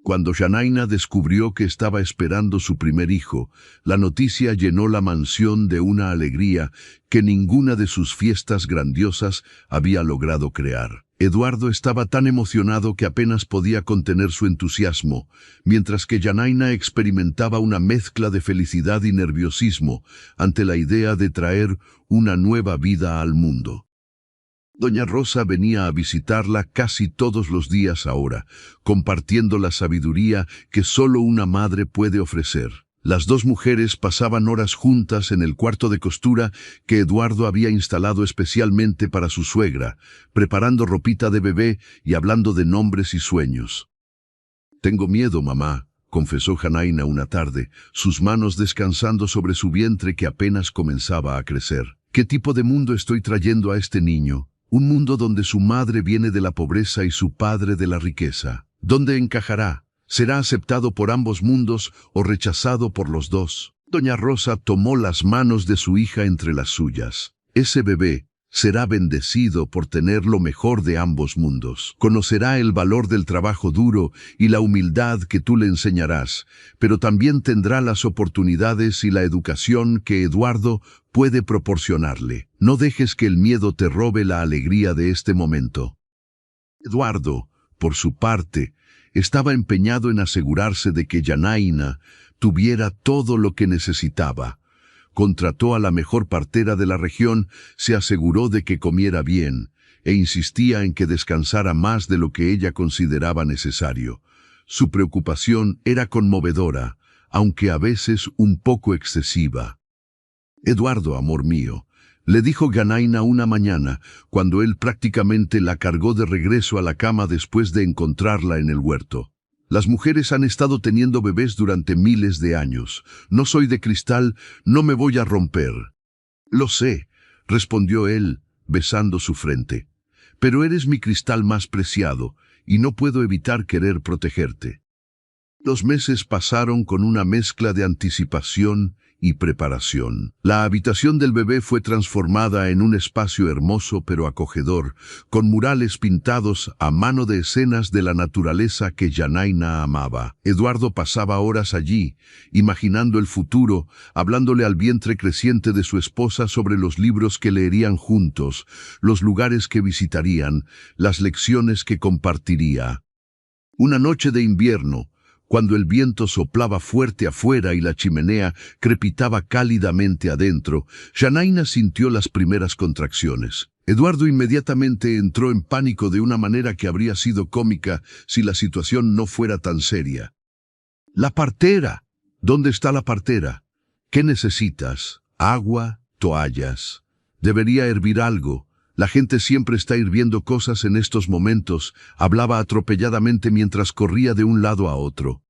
Cuando Janaína descubrió que estaba esperando su primer hijo, la noticia llenó la mansión de una alegría que ninguna de sus fiestas grandiosas había logrado crear. Eduardo estaba tan emocionado que apenas podía contener su entusiasmo, mientras que Janaína experimentaba una mezcla de felicidad y nerviosismo ante la idea de traer una nueva vida al mundo. Doña Rosa venía a visitarla casi todos los días ahora, compartiendo la sabiduría que solo una madre puede ofrecer. Las dos mujeres pasaban horas juntas en el cuarto de costura que Eduardo había instalado especialmente para su suegra, preparando ropita de bebé y hablando de nombres y sueños. «Tengo miedo, mamá», confesó Janaina una tarde, sus manos descansando sobre su vientre que apenas comenzaba a crecer. ¿Qué tipo de mundo estoy trayendo a este niño? Un mundo donde su madre viene de la pobreza y su padre de la riqueza. ¿Dónde encajará? ¿Será aceptado por ambos mundos o rechazado por los dos? Doña Rosa tomó las manos de su hija entre las suyas. Ese bebé será bendecido por tener lo mejor de ambos mundos. Conocerá el valor del trabajo duro y la humildad que tú le enseñarás, pero también tendrá las oportunidades y la educación que Eduardo puede proporcionarle. No dejes que el miedo te robe la alegría de este momento. Eduardo, por su parte, estaba empeñado en asegurarse de que Janaina tuviera todo lo que necesitaba. Contrató a la mejor partera de la región, se aseguró de que comiera bien, e insistía en que descansara más de lo que ella consideraba necesario. Su preocupación era conmovedora, aunque a veces un poco excesiva. «Eduardo, amor mío», le dijo Janaina una mañana, cuando él prácticamente la cargó de regreso a la cama después de encontrarla en el huerto. «Las mujeres han estado teniendo bebés durante miles de años. No soy de cristal, no me voy a romper». «Lo sé», respondió él, besando su frente. «Pero eres mi cristal más preciado, y no puedo evitar querer protegerte». Los meses pasaron con una mezcla de anticipación y preparación. La habitación del bebé fue transformada en un espacio hermoso pero acogedor, con murales pintados a mano de escenas de la naturaleza que Janaina amaba. Eduardo pasaba horas allí, imaginando el futuro, hablándole al vientre creciente de su esposa sobre los libros que leerían juntos, los lugares que visitarían, las lecciones que compartiría. Una noche de invierno, cuando el viento soplaba fuerte afuera y la chimenea crepitaba cálidamente adentro, Janaina sintió las primeras contracciones. Eduardo inmediatamente entró en pánico de una manera que habría sido cómica si la situación no fuera tan seria. «La partera. ¿Dónde está la partera? ¿Qué necesitas? Agua, toallas. Debería hervir algo. La gente siempre está hirviendo cosas en estos momentos», hablaba atropelladamente mientras corría de un lado a otro.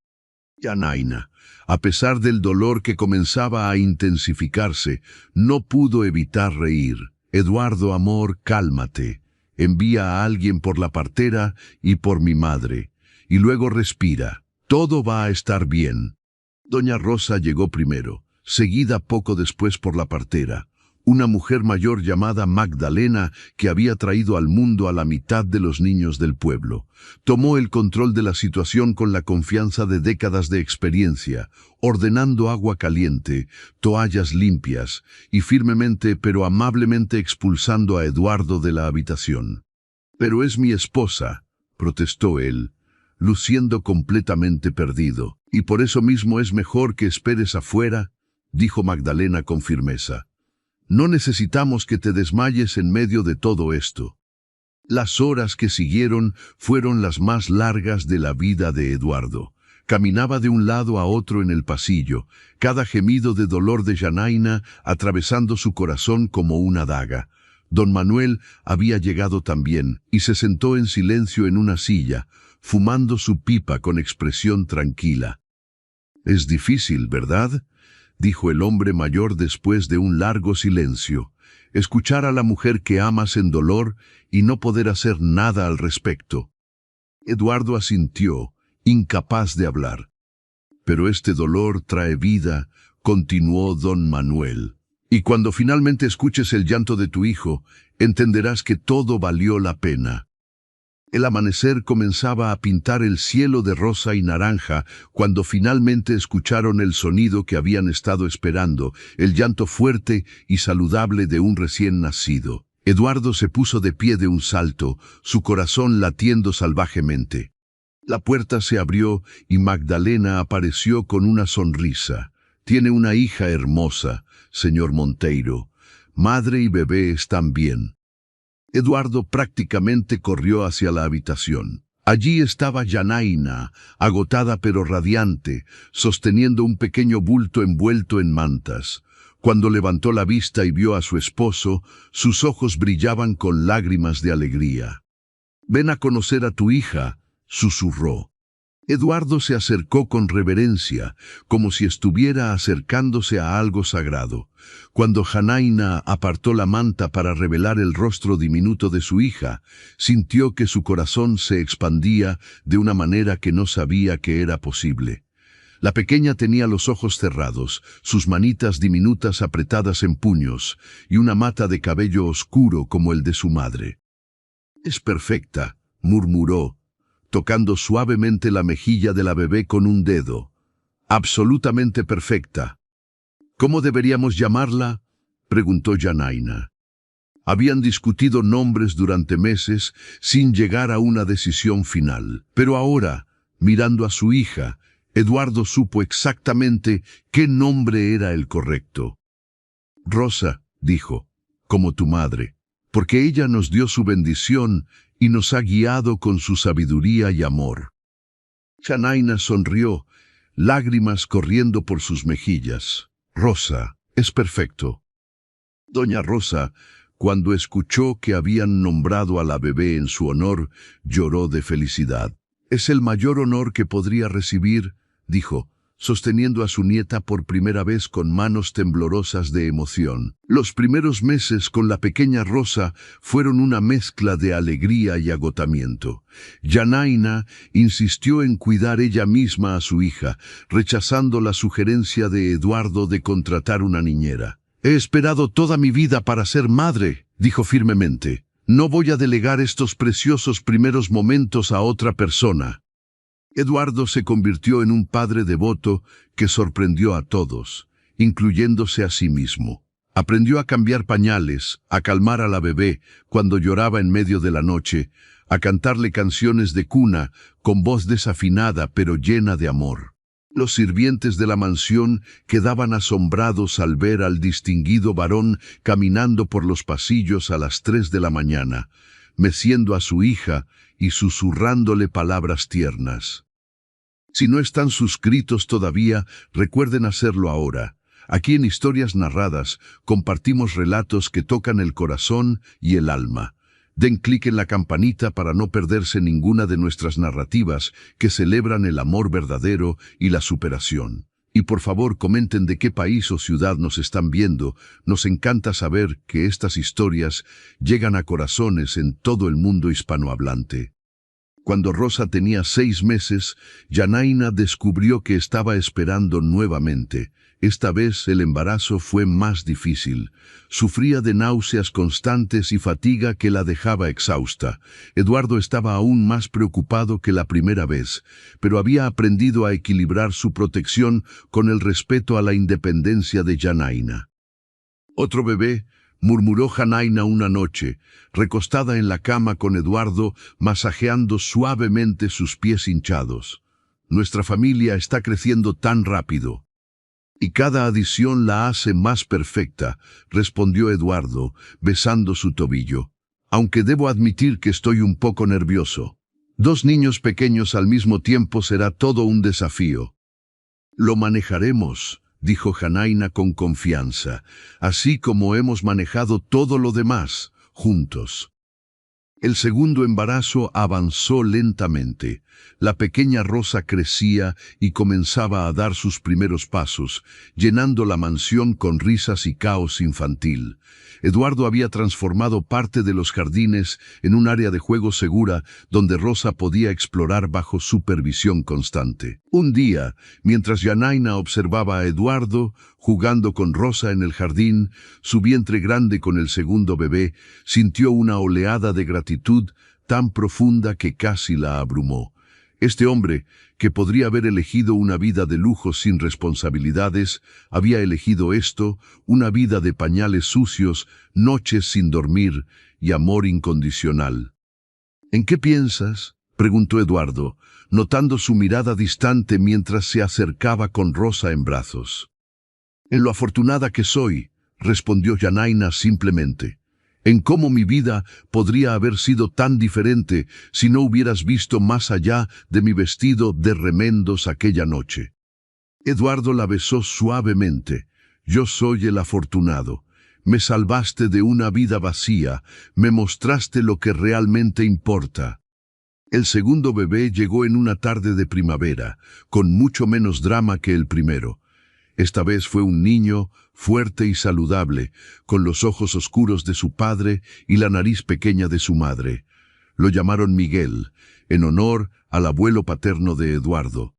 Janaina, a pesar del dolor que comenzaba a intensificarse, no pudo evitar reír. «Eduardo, amor, cálmate. Envía a alguien por la partera y por mi madre. Y luego respira. Todo va a estar bien». Doña Rosa llegó primero, seguida poco después por la partera, una mujer mayor llamada Magdalena que había traído al mundo a la mitad de los niños del pueblo. Tomó el control de la situación con la confianza de décadas de experiencia, ordenando agua caliente, toallas limpias y firmemente pero amablemente expulsando a Eduardo de la habitación. «Pero es mi esposa», protestó él, luciendo completamente perdido. «Y por eso mismo es mejor que esperes afuera», dijo Magdalena con firmeza. «No necesitamos que te desmayes en medio de todo esto». Las horas que siguieron fueron las más largas de la vida de Eduardo. Caminaba de un lado a otro en el pasillo, cada gemido de dolor de Janaina atravesando su corazón como una daga. Don Manuel había llegado también y se sentó en silencio en una silla, fumando su pipa con expresión tranquila. «Es difícil, ¿verdad?», dijo el hombre mayor después de un largo silencio. «Escuchar a la mujer que amas en dolor y no poder hacer nada al respecto». Eduardo asintió, incapaz de hablar. «Pero este dolor trae vida», continuó don Manuel. «Y cuando finalmente escuches el llanto de tu hijo, entenderás que todo valió la pena». El amanecer comenzaba a pintar el cielo de rosa y naranja cuando finalmente escucharon el sonido que habían estado esperando, el llanto fuerte y saludable de un recién nacido. Eduardo se puso de pie de un salto, su corazón latiendo salvajemente. La puerta se abrió y Magdalena apareció con una sonrisa. «Tiene una hija hermosa, señor Monteiro. Madre y bebé están bien». Eduardo prácticamente corrió hacia la habitación. Allí estaba Janaina, agotada pero radiante, sosteniendo un pequeño bulto envuelto en mantas. Cuando levantó la vista y vio a su esposo, sus ojos brillaban con lágrimas de alegría. «Ven a conocer a tu hija», susurró. Eduardo se acercó con reverencia, como si estuviera acercándose a algo sagrado. Cuando Janaina apartó la manta para revelar el rostro diminuto de su hija, sintió que su corazón se expandía de una manera que no sabía que era posible. La pequeña tenía los ojos cerrados, sus manitas diminutas apretadas en puños, y una mata de cabello oscuro como el de su madre. «Es perfecta», murmuró, tocando suavemente la mejilla de la bebé con un dedo. «Absolutamente perfecta». «¿Cómo deberíamos llamarla?», preguntó Janaina. Habían discutido nombres durante meses sin llegar a una decisión final. Pero ahora, mirando a su hija, Eduardo supo exactamente qué nombre era el correcto. «Rosa», dijo, «como tu madre, porque ella nos dio su bendición y nos ha guiado con su sabiduría y amor». Janaina sonrió, lágrimas corriendo por sus mejillas. «Rosa, es perfecto». Doña Rosa, cuando escuchó que habían nombrado a la bebé en su honor, lloró de felicidad. «Es el mayor honor que podría recibir», dijo, sosteniendo a su nieta por primera vez con manos temblorosas de emoción. Los primeros meses con la pequeña Rosa fueron una mezcla de alegría y agotamiento. Janaina insistió en cuidar ella misma a su hija, rechazando la sugerencia de Eduardo de contratar una niñera. «He esperado toda mi vida para ser madre», dijo firmemente. «No voy a delegar estos preciosos primeros momentos a otra persona». Eduardo se convirtió en un padre devoto que sorprendió a todos, incluyéndose a sí mismo. Aprendió a cambiar pañales, a calmar a la bebé cuando lloraba en medio de la noche, a cantarle canciones de cuna con voz desafinada pero llena de amor. Los sirvientes de la mansión quedaban asombrados al ver al distinguido varón caminando por los pasillos a las 3 de la mañana, meciendo a su hija y susurrándole palabras tiernas. Si no están suscritos todavía, recuerden hacerlo ahora. Aquí en Historias Narradas compartimos relatos que tocan el corazón y el alma. Den clic en la campanita para no perderse ninguna de nuestras narrativas que celebran el amor verdadero y la superación. Y por favor comenten de qué país o ciudad nos están viendo. Nos encanta saber que estas historias llegan a corazones en todo el mundo hispanohablante. Cuando Rosa tenía 6 meses, Janaina descubrió que estaba esperando nuevamente. Esta vez el embarazo fue más difícil. Sufría de náuseas constantes y fatiga que la dejaba exhausta. Eduardo estaba aún más preocupado que la primera vez, pero había aprendido a equilibrar su protección con el respeto a la independencia de Janaina. «Otro bebé», murmuró Janaina una noche, recostada en la cama con Eduardo, masajeando suavemente sus pies hinchados. «Nuestra familia está creciendo tan rápido». «Y cada adición la hace más perfecta», respondió Eduardo, besando su tobillo. «Aunque debo admitir que estoy un poco nervioso. 2 niños pequeños al mismo tiempo será todo un desafío». «Lo manejaremos», dijo Janaina con confianza, «así como hemos manejado todo lo demás, juntos». El segundo embarazo avanzó lentamente. La pequeña Rosa crecía y comenzaba a dar sus primeros pasos, llenando la mansión con risas y caos infantil. Eduardo había transformado parte de los jardines en un área de juego segura donde Rosa podía explorar bajo supervisión constante. Un día, mientras Janaina observaba a Eduardo jugando con Rosa en el jardín, su vientre grande con el segundo bebé, sintió una oleada de gratitud tan profunda que casi la abrumó. Este hombre, que podría haber elegido una vida de lujo sin responsabilidades, había elegido esto, una vida de pañales sucios, noches sin dormir y amor incondicional. «¿En qué piensas?», preguntó Eduardo, notando su mirada distante mientras se acercaba con Rosa en brazos. «En lo afortunada que soy», respondió Janaina simplemente. «En cómo mi vida podría haber sido tan diferente si no hubieras visto más allá de mi vestido de remendos aquella noche». Eduardo la besó suavemente. «Yo soy el afortunado. Me salvaste de una vida vacía, me mostraste lo que realmente importa». El segundo bebé llegó en una tarde de primavera, con mucho menos drama que el primero. Esta vez fue un niño, fuerte y saludable, con los ojos oscuros de su padre y la nariz pequeña de su madre. Lo llamaron Miguel, en honor al abuelo paterno de Eduardo.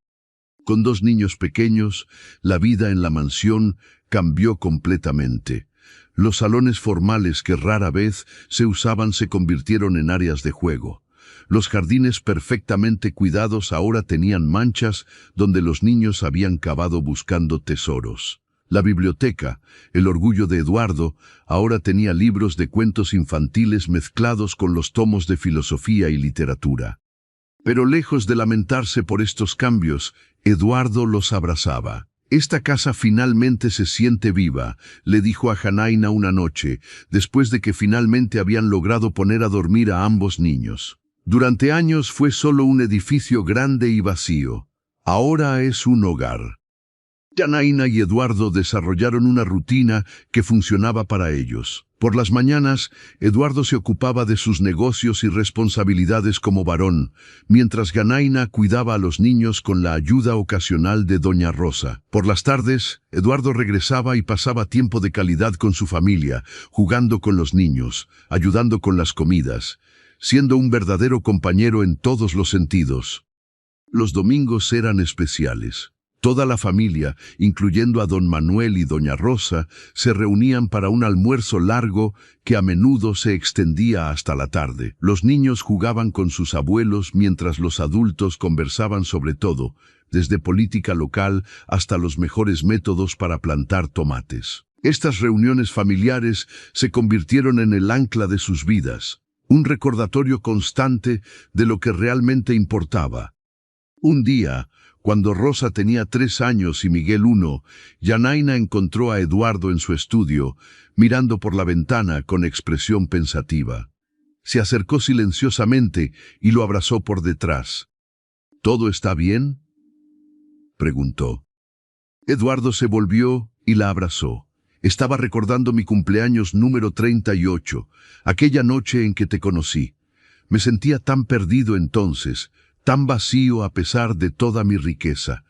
Con dos niños pequeños, la vida en la mansión cambió completamente. Los salones formales que rara vez se usaban se convirtieron en áreas de juego. Los jardines perfectamente cuidados ahora tenían manchas donde los niños habían cavado buscando tesoros. La biblioteca, el orgullo de Eduardo, ahora tenía libros de cuentos infantiles mezclados con los tomos de filosofía y literatura. Pero lejos de lamentarse por estos cambios, Eduardo los abrazaba. «Esta casa finalmente se siente viva», le dijo a Janaina una noche, después de que finalmente habían logrado poner a dormir a ambos niños. Durante años fue solo un edificio grande y vacío. Ahora es un hogar. Janaina y Eduardo desarrollaron una rutina que funcionaba para ellos. Por las mañanas, Eduardo se ocupaba de sus negocios y responsabilidades como varón, mientras Janaina cuidaba a los niños con la ayuda ocasional de Doña Rosa. Por las tardes, Eduardo regresaba y pasaba tiempo de calidad con su familia, jugando con los niños, ayudando con las comidas, siendo un verdadero compañero en todos los sentidos. Los domingos eran especiales. Toda la familia, incluyendo a don Manuel y doña Rosa, se reunían para un almuerzo largo que a menudo se extendía hasta la tarde. Los niños jugaban con sus abuelos mientras los adultos conversaban sobre todo, desde política local hasta los mejores métodos para plantar tomates. Estas reuniones familiares se convirtieron en el ancla de sus vidas, un recordatorio constante de lo que realmente importaba. Un día, cuando Rosa tenía 3 años y Miguel 1, Janaina encontró a Eduardo en su estudio, mirando por la ventana con expresión pensativa. Se acercó silenciosamente y lo abrazó por detrás. «¿Todo está bien?», preguntó. Eduardo se volvió y la abrazó. «Estaba recordando mi cumpleaños número 38, aquella noche en que te conocí. Me sentía tan perdido entonces, tan vacío a pesar de toda mi riqueza.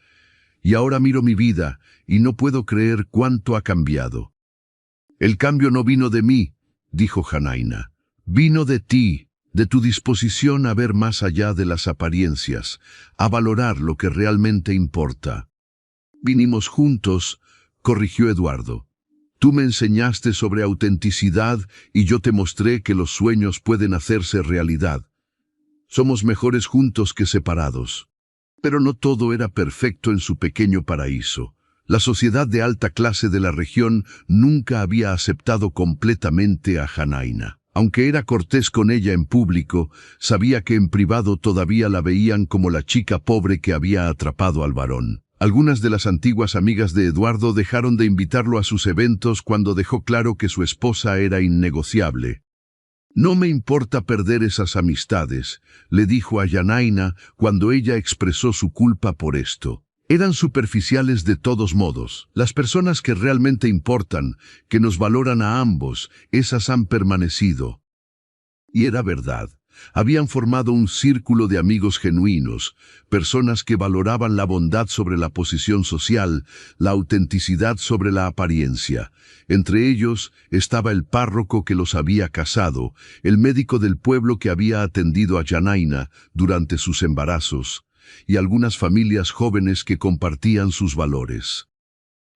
Y ahora miro mi vida y no puedo creer cuánto ha cambiado». «El cambio no vino de mí», dijo Janaina. «Vino de ti, de tu disposición a ver más allá de las apariencias, a valorar lo que realmente importa». «Vinimos juntos», corrigió Eduardo. «Tú me enseñaste sobre autenticidad y yo te mostré que los sueños pueden hacerse realidad. Somos mejores juntos que separados». Pero no todo era perfecto en su pequeño paraíso. La sociedad de alta clase de la región nunca había aceptado completamente a Janaina. Aunque era cortés con ella en público, sabía que en privado todavía la veían como la chica pobre que había atrapado al varón. Algunas de las antiguas amigas de Eduardo dejaron de invitarlo a sus eventos cuando dejó claro que su esposa era innegociable. «No me importa perder esas amistades», le dijo a Janaina cuando ella expresó su culpa por esto. «Eran superficiales de todos modos. Las personas que realmente importan, que nos valoran a ambos, esas han permanecido». Y era verdad. Habían formado un círculo de amigos genuinos, personas que valoraban la bondad sobre la posición social, la autenticidad sobre la apariencia. Entre ellos estaba el párroco que los había casado, el médico del pueblo que había atendido a Janaina durante sus embarazos, y algunas familias jóvenes que compartían sus valores.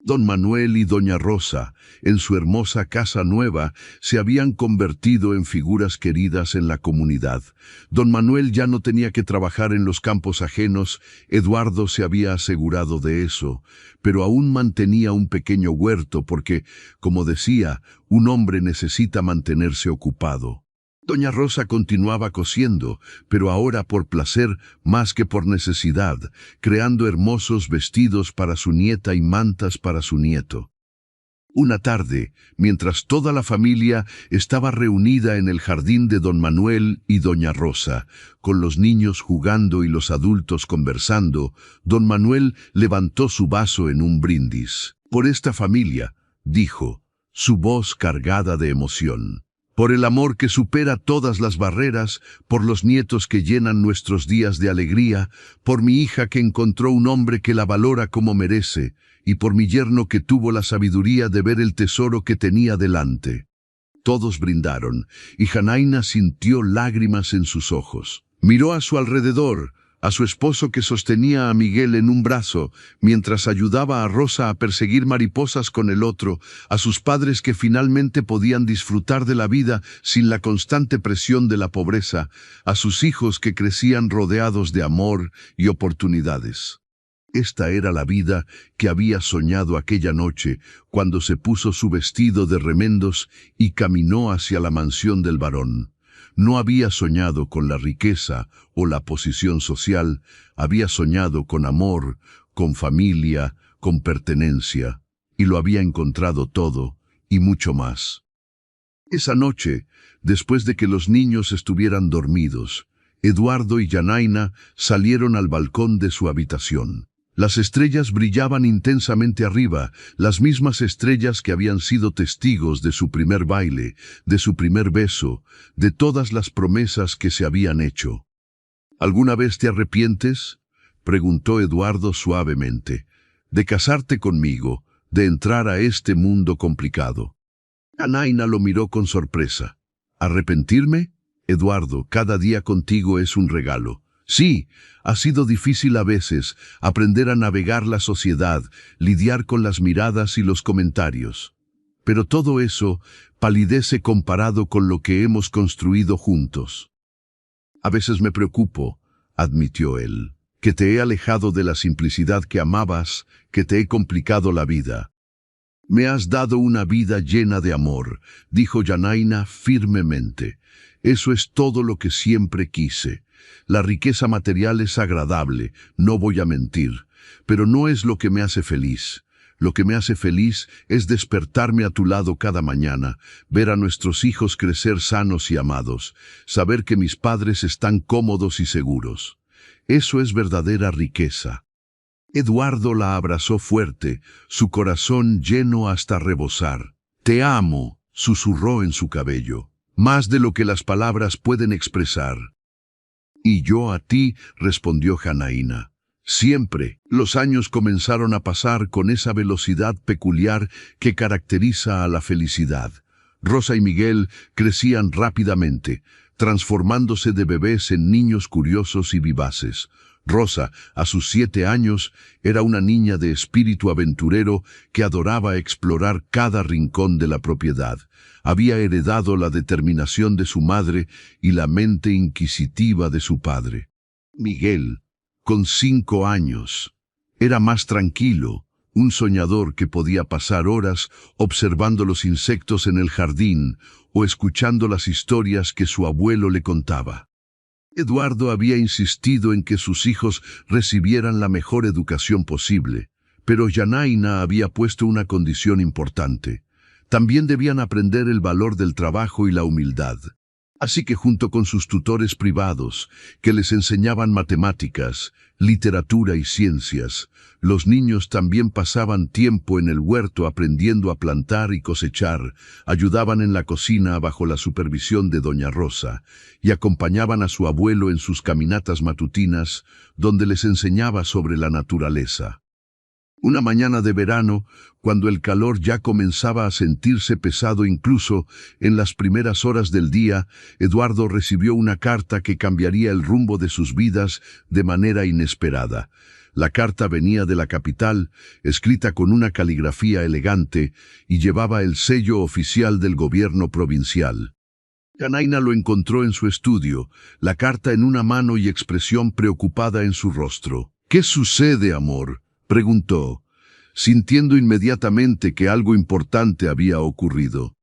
Don Manuel y doña Rosa, en su hermosa casa nueva, se habían convertido en figuras queridas en la comunidad. Don Manuel ya no tenía que trabajar en los campos ajenos, Eduardo se había asegurado de eso, pero aún mantenía un pequeño huerto porque, como decía, un hombre necesita mantenerse ocupado. Doña Rosa continuaba cosiendo, pero ahora por placer más que por necesidad, creando hermosos vestidos para su nieta y mantas para su nieto. Una tarde, mientras toda la familia estaba reunida en el jardín de don Manuel y doña Rosa, con los niños jugando y los adultos conversando, don Manuel levantó su vaso en un brindis. «Por esta familia», dijo, su voz cargada de emoción. por el amor que supera todas las barreras, por los nietos que llenan nuestros días de alegría, por mi hija que encontró un hombre que la valora como merece, y por mi yerno que tuvo la sabiduría de ver el tesoro que tenía delante. Todos brindaron, y Janaina sintió lágrimas en sus ojos. Miró a su alrededor, a su esposo que sostenía a Miguel en un brazo, mientras ayudaba a Rosa a perseguir mariposas con el otro, a sus padres que finalmente podían disfrutar de la vida sin la constante presión de la pobreza, a sus hijos que crecían rodeados de amor y oportunidades. Esta era la vida que había soñado aquella noche, cuando se puso su vestido de remendos y caminó hacia la mansión del varón. No había soñado con la riqueza o la posición social, había soñado con amor, con familia, con pertenencia, y lo había encontrado todo, y mucho más. Esa noche, después de que los niños estuvieran dormidos, Eduardo y Janaina salieron al balcón de su habitación. Las estrellas brillaban intensamente arriba, las mismas estrellas que habían sido testigos de su primer baile, de su primer beso, de todas las promesas que se habían hecho. ¿Alguna vez te arrepientes?, preguntó Eduardo suavemente, de casarte conmigo, de entrar a este mundo complicado. Janaina lo miró con sorpresa. ¿Arrepentirme? Eduardo, cada día contigo es un regalo. Sí, ha sido difícil a veces aprender a navegar la sociedad, lidiar con las miradas y los comentarios. Pero todo eso palidece comparado con lo que hemos construido juntos. A veces me preocupo, admitió él, que te he alejado de la simplicidad que amabas, que te he complicado la vida. Me has dado una vida llena de amor, dijo Janaina firmemente. Eso es todo lo que siempre quise. La riqueza material es agradable, no voy a mentir, pero no es lo que me hace feliz. Lo que me hace feliz es despertarme a tu lado cada mañana, ver a nuestros hijos crecer sanos y amados, saber que mis padres están cómodos y seguros. Eso es verdadera riqueza. Eduardo la abrazó fuerte, su corazón lleno hasta rebosar. Te amo, susurró en su cabello, más de lo que las palabras pueden expresar. Y yo a ti, respondió Janaina. Siempre. Los años comenzaron a pasar con esa velocidad peculiar que caracteriza a la felicidad. Rosa y Miguel crecían rápidamente, transformándose de bebés en niños curiosos y vivaces. Rosa, a sus 7 años, era una niña de espíritu aventurero que adoraba explorar cada rincón de la propiedad. Había heredado la determinación de su madre y la mente inquisitiva de su padre. Miguel, con 5 años, era más tranquilo, un soñador que podía pasar horas observando los insectos en el jardín o escuchando las historias que su abuelo le contaba. Eduardo había insistido en que sus hijos recibieran la mejor educación posible, pero Janaina había puesto una condición importante. También debían aprender el valor del trabajo y la humildad. Así que junto con sus tutores privados, que les enseñaban matemáticas, literatura y ciencias, los niños también pasaban tiempo en el huerto aprendiendo a plantar y cosechar, ayudaban en la cocina bajo la supervisión de doña Rosa, y acompañaban a su abuelo en sus caminatas matutinas, donde les enseñaba sobre la naturaleza. Una mañana de verano, cuando el calor ya comenzaba a sentirse pesado incluso en las primeras horas del día, Eduardo recibió una carta que cambiaría el rumbo de sus vidas de manera inesperada. La carta venía de la capital, escrita con una caligrafía elegante, y llevaba el sello oficial del gobierno provincial. Janaina lo encontró en su estudio, la carta en una mano y expresión preocupada en su rostro. «¿Qué sucede, amor?», preguntó, sintiendo inmediatamente que algo importante había ocurrido.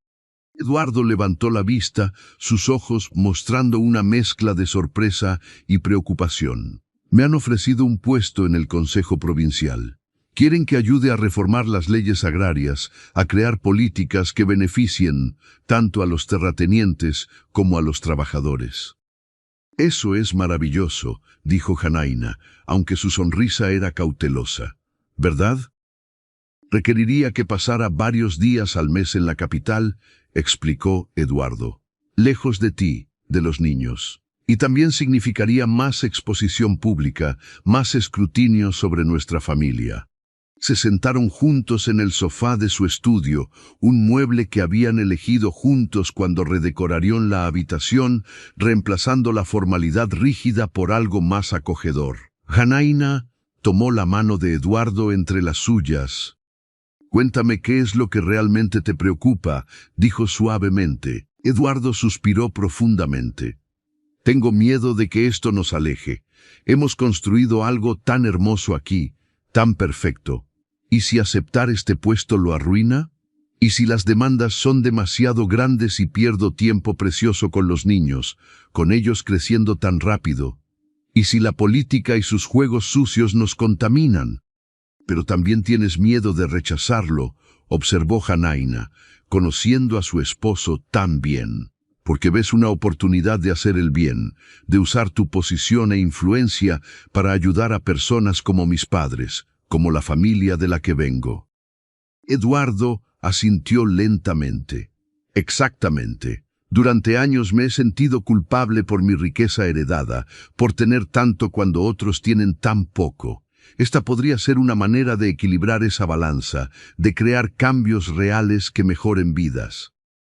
Eduardo levantó la vista, sus ojos mostrando una mezcla de sorpresa y preocupación. «Me han ofrecido un puesto en el Consejo Provincial. Quieren que ayude a reformar las leyes agrarias, a crear políticas que beneficien tanto a los terratenientes como a los trabajadores». «Eso es maravilloso», dijo Janaina, aunque su sonrisa era cautelosa. «¿Verdad? Requeriría que pasara varios días al mes en la capital», explicó Eduardo. lejos de ti, de los niños. Y también significaría más exposición pública, más escrutinio sobre nuestra familia. Se sentaron juntos en el sofá de su estudio, un mueble que habían elegido juntos cuando redecoraron la habitación, reemplazando la formalidad rígida por algo más acogedor. Janaína tomó la mano de Eduardo entre las suyas. «Cuéntame qué es lo que realmente te preocupa», dijo suavemente. Eduardo suspiró profundamente. «Tengo miedo de que esto nos aleje. Hemos construido algo tan hermoso aquí, tan perfecto. ¿Y si aceptar este puesto lo arruina? ¿Y si las demandas son demasiado grandes y pierdo tiempo precioso con los niños, con ellos creciendo tan rápido? ¿Y si la política y sus juegos sucios nos contaminan?» «Pero también tienes miedo de rechazarlo», observó Janaína, conociendo a su esposo tan bien. «Porque ves una oportunidad de hacer el bien, de usar tu posición e influencia para ayudar a personas como mis padres, como la familia de la que vengo». Eduardo asintió lentamente. «Exactamente. Durante años me he sentido culpable por mi riqueza heredada, por tener tanto cuando otros tienen tan poco. Esta podría ser una manera de equilibrar esa balanza, de crear cambios reales que mejoren vidas».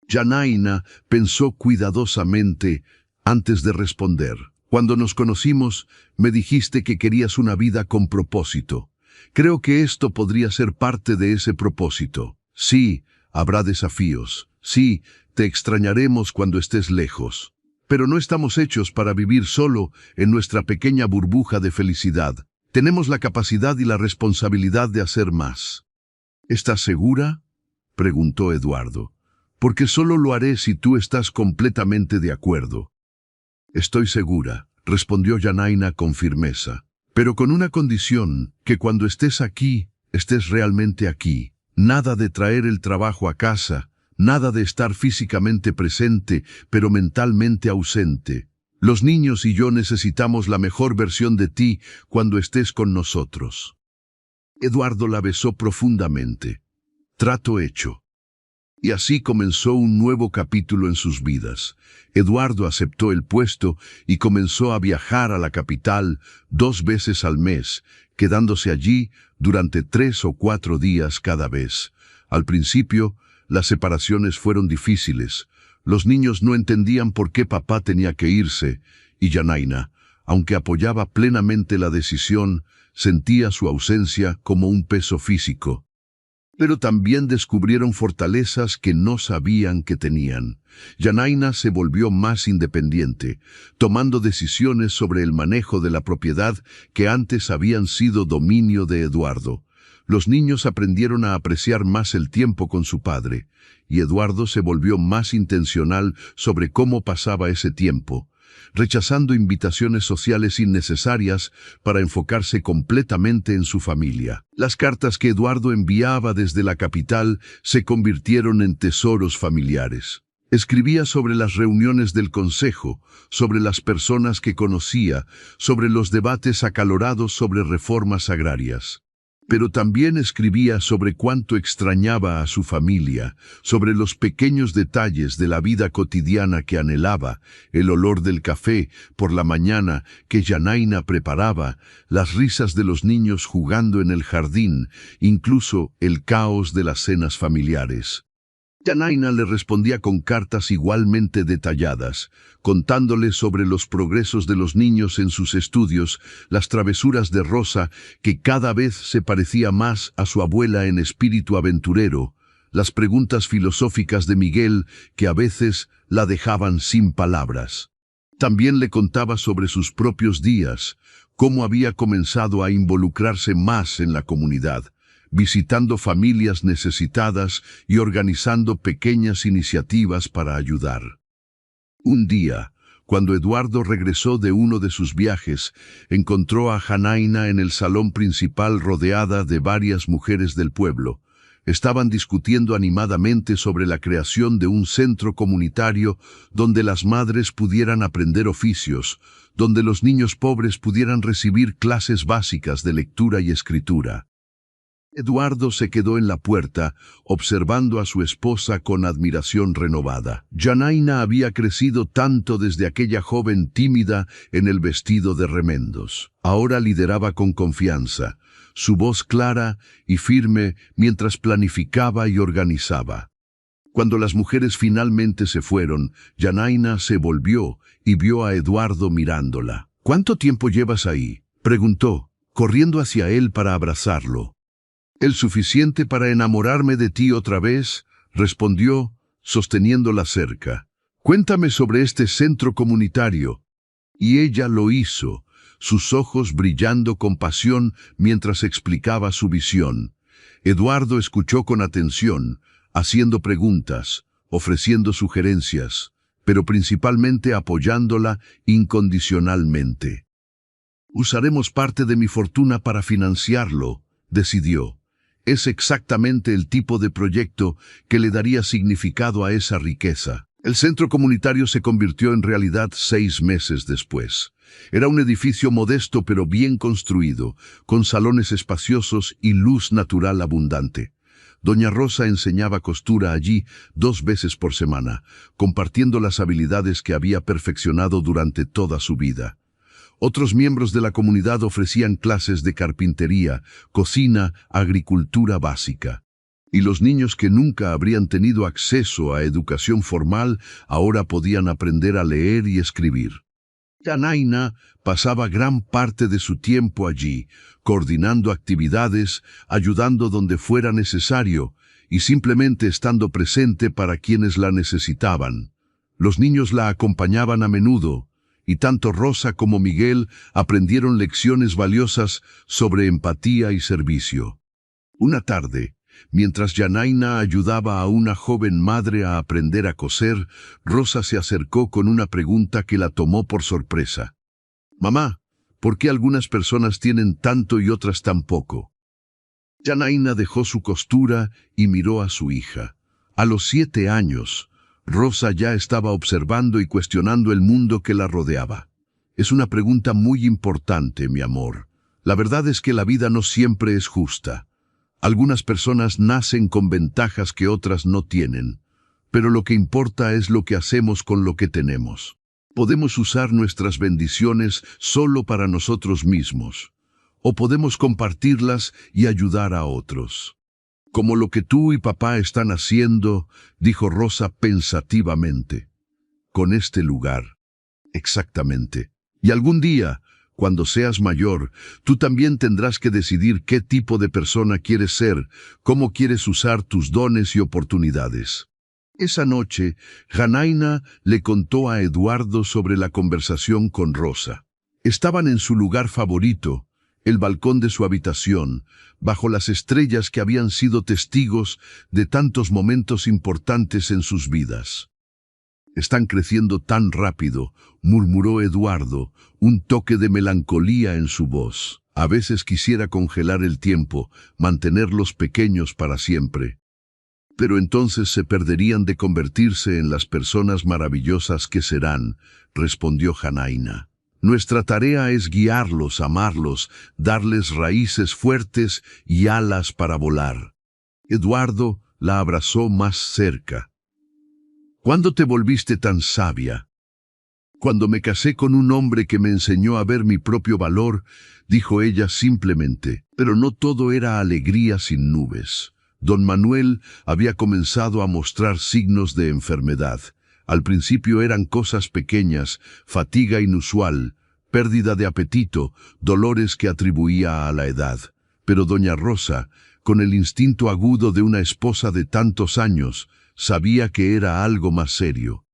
Janaína pensó cuidadosamente antes de responder. «Cuando nos conocimos, me dijiste que querías una vida con propósito. Creo que esto podría ser parte de ese propósito. Sí, habrá desafíos. Sí, te extrañaremos cuando estés lejos. Pero no estamos hechos para vivir solo en nuestra pequeña burbuja de felicidad. Tenemos la capacidad y la responsabilidad de hacer más». «¿Estás segura?», preguntó Eduardo. «Porque solo lo haré si tú estás completamente de acuerdo». «Estoy segura», respondió Janaína con firmeza. «Pero con una condición, que cuando estés aquí, estés realmente aquí. Nada de traer el trabajo a casa, nada de estar físicamente presente, pero mentalmente ausente. Los niños y yo necesitamos la mejor versión de ti cuando estés con nosotros». Eduardo la besó profundamente. Trato hecho. Y así comenzó un nuevo capítulo en sus vidas. Eduardo aceptó el puesto y comenzó a viajar a la capital 2 veces al mes, quedándose allí durante 3 o 4 días cada vez. Al principio, las separaciones fueron difíciles. Los niños no entendían por qué papá tenía que irse, y Janaína, aunque apoyaba plenamente la decisión, sentía su ausencia como un peso físico. Pero también descubrieron fortalezas que no sabían que tenían. Janaína se volvió más independiente, tomando decisiones sobre el manejo de la propiedad que antes habían sido dominio de Eduardo. Los niños aprendieron a apreciar más el tiempo con su padre, y Eduardo se volvió más intencional sobre cómo pasaba ese tiempo, rechazando invitaciones sociales innecesarias para enfocarse completamente en su familia. Las cartas que Eduardo enviaba desde la capital se convirtieron en tesoros familiares. Escribía sobre las reuniones del consejo, sobre las personas que conocía, sobre los debates acalorados sobre reformas agrarias. Pero también escribía sobre cuánto extrañaba a su familia, sobre los pequeños detalles de la vida cotidiana que anhelaba, el olor del café por la mañana que Janaína preparaba, las risas de los niños jugando en el jardín, incluso el caos de las cenas familiares. Janaína le respondía con cartas igualmente detalladas, contándole sobre los progresos de los niños en sus estudios, las travesuras de Rosa, que cada vez se parecía más a su abuela en espíritu aventurero, las preguntas filosóficas de Miguel, que a veces la dejaban sin palabras. También le contaba sobre sus propios días, cómo había comenzado a involucrarse más en la comunidad, visitando familias necesitadas y organizando pequeñas iniciativas para ayudar. Un día, cuando Eduardo regresó de uno de sus viajes, encontró a Janaína en el salón principal rodeada de varias mujeres del pueblo. Estaban discutiendo animadamente sobre la creación de un centro comunitario donde las madres pudieran aprender oficios, donde los niños pobres pudieran recibir clases básicas de lectura y escritura. Eduardo se quedó en la puerta, observando a su esposa con admiración renovada. Janaina había crecido tanto desde aquella joven tímida en el vestido de remendos. Ahora lideraba con confianza, su voz clara y firme mientras planificaba y organizaba. Cuando las mujeres finalmente se fueron, Janaina se volvió y vio a Eduardo mirándola. «¿Cuánto tiempo llevas ahí?», preguntó, corriendo hacia él para abrazarlo. «El suficiente para enamorarme de ti otra vez», respondió, sosteniéndola cerca. «Cuéntame sobre este centro comunitario». Y ella lo hizo, sus ojos brillando con pasión mientras explicaba su visión. Eduardo escuchó con atención, haciendo preguntas, ofreciendo sugerencias, pero principalmente apoyándola incondicionalmente. «Usaremos parte de mi fortuna para financiarlo», decidió. «Es exactamente el tipo de proyecto que le daría significado a esa riqueza». El centro comunitario se convirtió en realidad 6 meses después. Era un edificio modesto pero bien construido, con salones espaciosos y luz natural abundante. Doña Rosa enseñaba costura allí 2 veces por semana, compartiendo las habilidades que había perfeccionado durante toda su vida. Otros miembros de la comunidad ofrecían clases de carpintería, cocina, agricultura básica. Y los niños que nunca habrían tenido acceso a educación formal ahora podían aprender a leer y escribir. Janaina pasaba gran parte de su tiempo allí, coordinando actividades, ayudando donde fuera necesario y simplemente estando presente para quienes la necesitaban. Los niños la acompañaban a menudo, y tanto Rosa como Miguel aprendieron lecciones valiosas sobre empatía y servicio. Una tarde, mientras Janaina ayudaba a una joven madre a aprender a coser, Rosa se acercó con una pregunta que la tomó por sorpresa. «Mamá, ¿por qué algunas personas tienen tanto y otras tan poco?». Janaina dejó su costura y miró a su hija. A los 7 años, Rosa ya estaba observando y cuestionando el mundo que la rodeaba. «Es una pregunta muy importante, mi amor. La verdad es que la vida no siempre es justa. Algunas personas nacen con ventajas que otras no tienen, pero lo que importa es lo que hacemos con lo que tenemos. Podemos usar nuestras bendiciones solo para nosotros mismos, o podemos compartirlas y ayudar a otros. Como lo que tú y papá están haciendo», dijo Rosa pensativamente. «Con este lugar». «Exactamente. Y algún día, cuando seas mayor, tú también tendrás que decidir qué tipo de persona quieres ser, cómo quieres usar tus dones y oportunidades». Esa noche, Janaina le contó a Eduardo sobre la conversación con Rosa. Estaban en su lugar favorito, el balcón de su habitación, bajo las estrellas que habían sido testigos de tantos momentos importantes en sus vidas. «Están creciendo tan rápido», murmuró Eduardo, un toque de melancolía en su voz. «A veces quisiera congelar el tiempo, mantenerlos pequeños para siempre. Pero entonces se perderían de convertirse en las personas maravillosas que serán», respondió Janaina. «Nuestra tarea es guiarlos, amarlos, darles raíces fuertes y alas para volar». Eduardo la abrazó más cerca. «¿Cuándo te volviste tan sabia?». «Cuando me casé con un hombre que me enseñó a ver mi propio valor», dijo ella simplemente. Pero no todo era alegría sin nubes. Don Manuel había comenzado a mostrar signos de enfermedad. Al principio eran cosas pequeñas, fatiga inusual, pérdida de apetito, dolores que atribuía a la edad. Pero doña Rosa, con el instinto agudo de una esposa de tantos años, sabía que era algo más serio.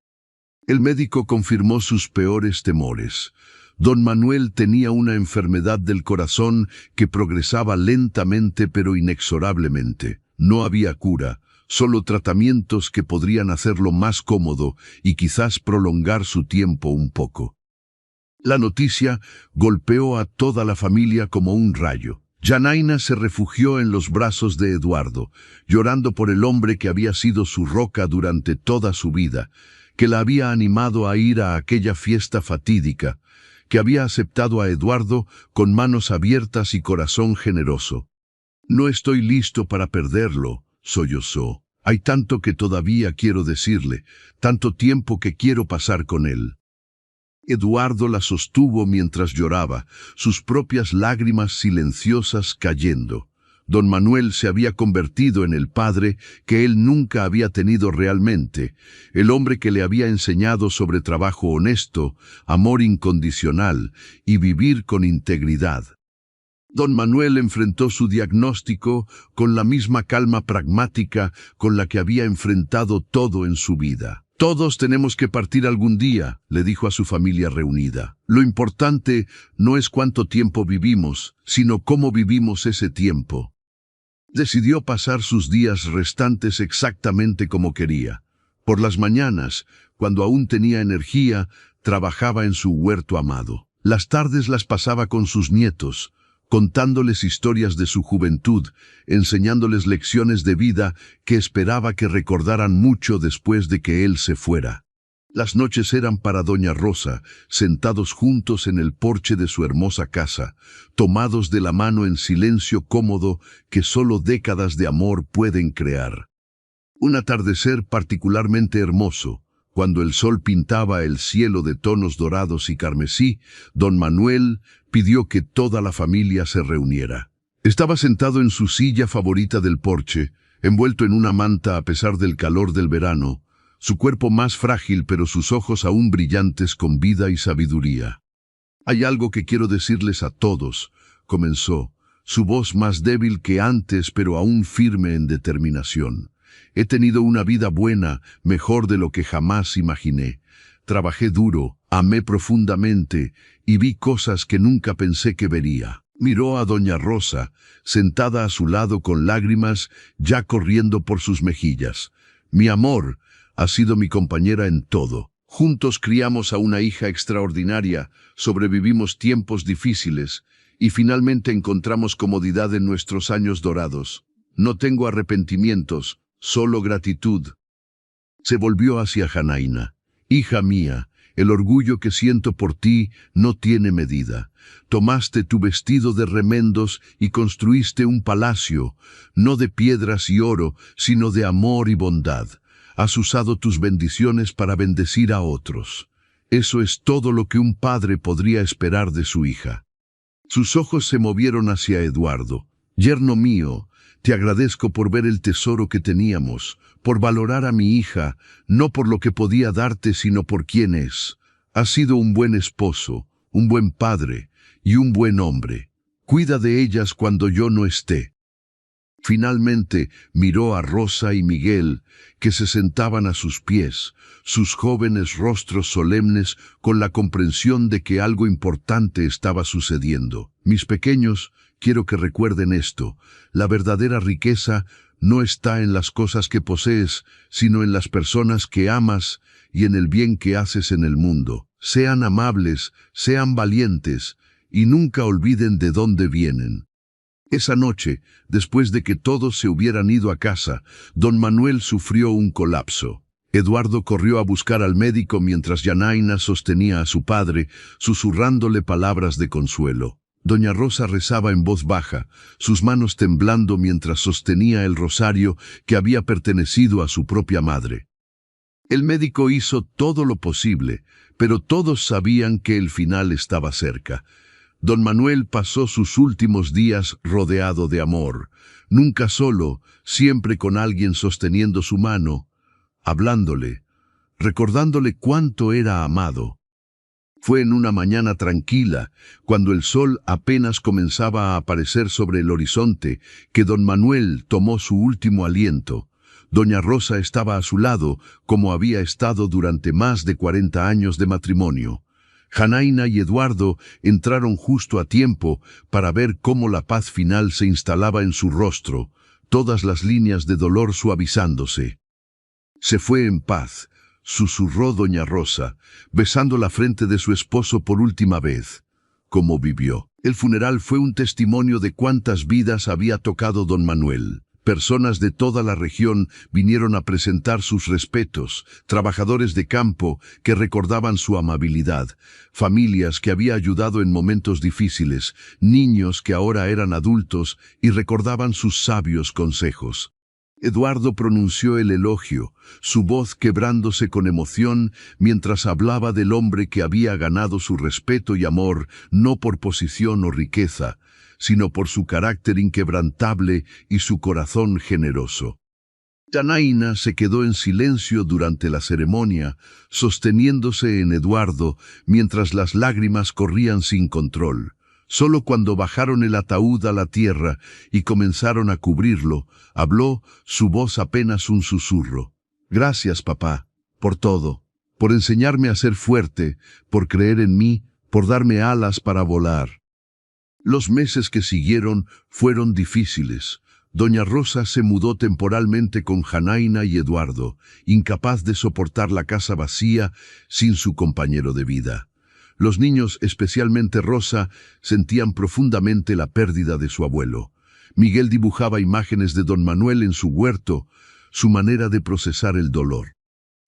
El médico confirmó sus peores temores. Don Manuel tenía una enfermedad del corazón que progresaba lentamente pero inexorablemente. No había cura, solo tratamientos que podrían hacerlo más cómodo y quizás prolongar su tiempo un poco. La noticia golpeó a toda la familia como un rayo. Janaina se refugió en los brazos de Eduardo, llorando por el hombre que había sido su roca durante toda su vida, que la había animado a ir a aquella fiesta fatídica, que había aceptado a Eduardo con manos abiertas y corazón generoso. No estoy listo para perderlo, sollozó. Hay tanto que todavía quiero decirle, tanto tiempo que quiero pasar con él. Eduardo la sostuvo mientras lloraba, sus propias lágrimas silenciosas cayendo. Don Manuel se había convertido en el padre que él nunca había tenido realmente, el hombre que le había enseñado sobre trabajo honesto, amor incondicional y vivir con integridad. Don Manuel enfrentó su diagnóstico con la misma calma pragmática con la que había enfrentado todo en su vida. Todos tenemos que partir algún día, le dijo a su familia reunida. Lo importante no es cuánto tiempo vivimos, sino cómo vivimos ese tiempo. Decidió pasar sus días restantes exactamente como quería. Por las mañanas, cuando aún tenía energía, trabajaba en su huerto amado. Las tardes las pasaba con sus nietos, contándoles historias de su juventud, enseñándoles lecciones de vida que esperaba que recordaran mucho después de que él se fuera. Las noches eran para doña Rosa, sentados juntos en el porche de su hermosa casa, tomados de la mano en silencio cómodo que solo décadas de amor pueden crear. Un atardecer particularmente hermoso, cuando el sol pintaba el cielo de tonos dorados y carmesí, don Manuel pidió que toda la familia se reuniera. Estaba sentado en su silla favorita del porche, envuelto en una manta a pesar del calor del verano, su cuerpo más frágil pero sus ojos aún brillantes con vida y sabiduría. «Hay algo que quiero decirles a todos», comenzó, su voz más débil que antes pero aún firme en determinación. «He tenido una vida buena, mejor de lo que jamás imaginé. Trabajé duro, amé profundamente y vi cosas que nunca pensé que vería». Miró a doña Rosa, sentada a su lado con lágrimas ya corriendo por sus mejillas. «Mi amor ha sido mi compañera en todo. Juntos criamos a una hija extraordinaria, sobrevivimos tiempos difíciles y finalmente encontramos comodidad en nuestros años dorados. No tengo arrepentimientos, solo gratitud». Se volvió hacia Janaína. «Hija mía, el orgullo que siento por ti no tiene medida. Tomaste tu vestido de remendos y construiste un palacio, no de piedras y oro, sino de amor y bondad. Has usado tus bendiciones para bendecir a otros. Eso es todo lo que un padre podría esperar de su hija». Sus ojos se movieron hacia Eduardo. «Yerno mío, te agradezco por ver el tesoro que teníamos, por valorar a mi hija, no por lo que podía darte, sino por quién es. Has sido un buen esposo, un buen padre y un buen hombre. Cuida de ellas cuando yo no esté». Finalmente miró a Rosa y Miguel, que se sentaban a sus pies, sus jóvenes rostros solemnes con la comprensión de que algo importante estaba sucediendo. «Mis pequeños, quiero que recuerden esto. La verdadera riqueza no está en las cosas que posees, sino en las personas que amas y en el bien que haces en el mundo. Sean amables, sean valientes, y nunca olviden de dónde vienen». Esa noche, después de que todos se hubieran ido a casa, don Manuel sufrió un colapso. Eduardo corrió a buscar al médico mientras Janaína sostenía a su padre, susurrándole palabras de consuelo. Doña Rosa rezaba en voz baja, sus manos temblando mientras sostenía el rosario que había pertenecido a su propia madre. El médico hizo todo lo posible, pero todos sabían que el final estaba cerca. Don Manuel pasó sus últimos días rodeado de amor, nunca solo, siempre con alguien sosteniendo su mano, hablándole, recordándole cuánto era amado. Fue en una mañana tranquila, cuando el sol apenas comenzaba a aparecer sobre el horizonte, que don Manuel tomó su último aliento. Doña Rosa estaba a su lado, como había estado durante más de 40 años de matrimonio. Janaína y Eduardo entraron justo a tiempo para ver cómo la paz final se instalaba en su rostro, todas las líneas de dolor suavizándose. «Se fue en paz», susurró doña Rosa, besando la frente de su esposo por última vez. «¿Cómo vivió?». El funeral fue un testimonio de cuántas vidas había tocado don Manuel. Personas de toda la región vinieron a presentar sus respetos, trabajadores de campo que recordaban su amabilidad, familias que había ayudado en momentos difíciles, niños que ahora eran adultos y recordaban sus sabios consejos. Eduardo pronunció el elogio, su voz quebrándose con emoción mientras hablaba del hombre que había ganado su respeto y amor no por posición o riqueza, sino por su carácter inquebrantable y su corazón generoso. Janaína se quedó en silencio durante la ceremonia, sosteniéndose en Eduardo mientras las lágrimas corrían sin control. Solo cuando bajaron el ataúd a la tierra y comenzaron a cubrirlo, habló, su voz apenas un susurro. Gracias, papá, por todo, por enseñarme a ser fuerte, por creer en mí, por darme alas para volar. Los meses que siguieron fueron difíciles. Doña Rosa se mudó temporalmente con Janaína y Eduardo, incapaz de soportar la casa vacía sin su compañero de vida. Los niños, especialmente Rosa, sentían profundamente la pérdida de su abuelo. Miguel dibujaba imágenes de don Manuel en su huerto, su manera de procesar el dolor.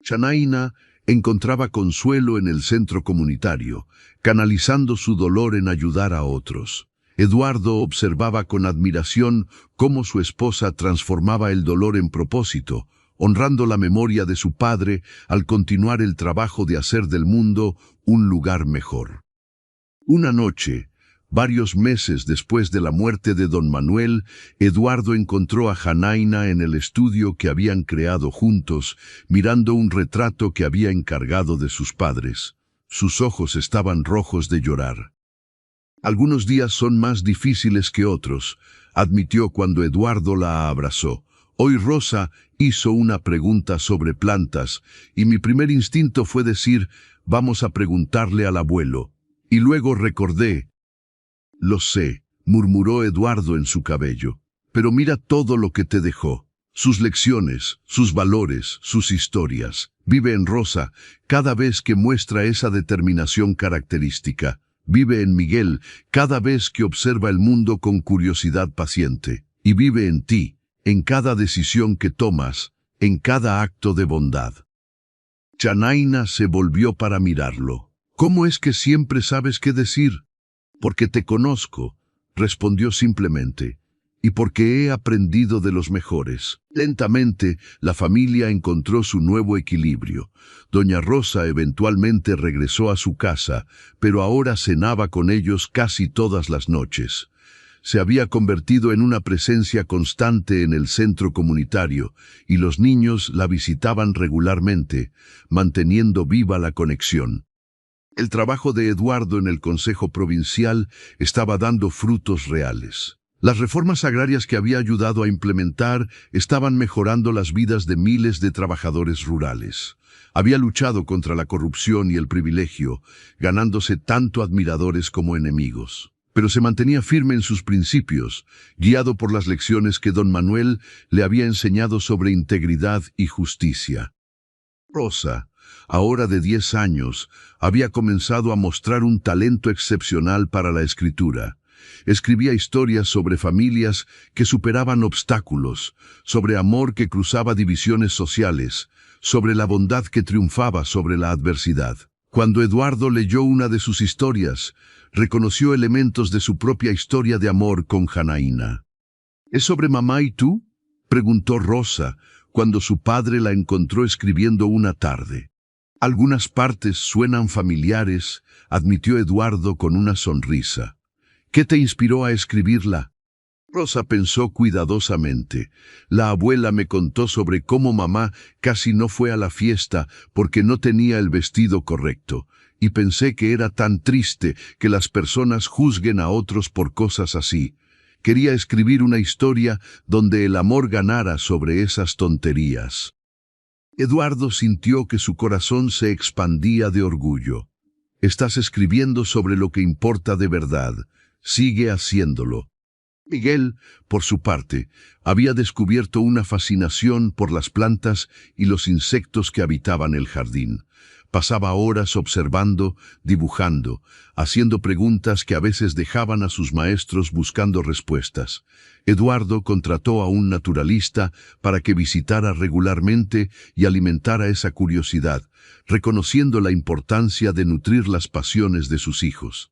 Janaína encontraba consuelo en el centro comunitario, canalizando su dolor en ayudar a otros. Eduardo observaba con admiración cómo su esposa transformaba el dolor en propósito, honrando la memoria de su padre al continuar el trabajo de hacer del mundo un lugar mejor. Una noche, varios meses después de la muerte de don Manuel, Eduardo encontró a Janaína en el estudio que habían creado juntos, mirando un retrato que había encargado de sus padres. Sus ojos estaban rojos de llorar. Algunos días son más difíciles que otros, admitió cuando Eduardo la abrazó. Hoy Rosa hizo una pregunta sobre plantas, y mi primer instinto fue decir, vamos a preguntarle al abuelo. Y luego recordé. Lo sé, murmuró Eduardo en su cabello, pero mira todo lo que te dejó. Sus lecciones, sus valores, sus historias. Vive en Rosa cada vez que muestra esa determinación característica. Vive en Miguel cada vez que observa el mundo con curiosidad paciente. Y vive en ti, en cada decisión que tomas, en cada acto de bondad. Janaína se volvió para mirarlo. ¿Cómo es que siempre sabes qué decir? Porque te conozco, respondió simplemente, y porque he aprendido de los mejores. Lentamente, la familia encontró su nuevo equilibrio. Doña Rosa eventualmente regresó a su casa, pero ahora cenaba con ellos casi todas las noches. Se había convertido en una presencia constante en el centro comunitario, y los niños la visitaban regularmente, manteniendo viva la conexión. El trabajo de Eduardo en el Consejo Provincial estaba dando frutos reales. Las reformas agrarias que había ayudado a implementar estaban mejorando las vidas de miles de trabajadores rurales. Había luchado contra la corrupción y el privilegio, ganándose tanto admiradores como enemigos. Pero se mantenía firme en sus principios, guiado por las lecciones que don Manuel le había enseñado sobre integridad y justicia. Rosa, ahora de 10 años, había comenzado a mostrar un talento excepcional para la escritura. Escribía historias sobre familias que superaban obstáculos, sobre amor que cruzaba divisiones sociales, sobre la bondad que triunfaba sobre la adversidad. Cuando Eduardo leyó una de sus historias, reconoció elementos de su propia historia de amor con Janaína. ¿Es sobre mamá y tú?, preguntó Rosa, cuando su padre la encontró escribiendo una tarde. Algunas partes suenan familiares, admitió Eduardo con una sonrisa. ¿Qué te inspiró a escribirla? Rosa pensó cuidadosamente. La abuela me contó sobre cómo mamá casi no fue a la fiesta porque no tenía el vestido correcto, y pensé que era tan triste que las personas juzguen a otros por cosas así. Quería escribir una historia donde el amor ganara sobre esas tonterías. Eduardo sintió que su corazón se expandía de orgullo. Estás escribiendo sobre lo que importa de verdad. Sigue haciéndolo. Miguel, por su parte, había descubierto una fascinación por las plantas y los insectos que habitaban el jardín. Pasaba horas observando, dibujando, haciendo preguntas que a veces dejaban a sus maestros buscando respuestas. Eduardo contrató a un naturalista para que visitara regularmente y alimentara esa curiosidad, reconociendo la importancia de nutrir las pasiones de sus hijos.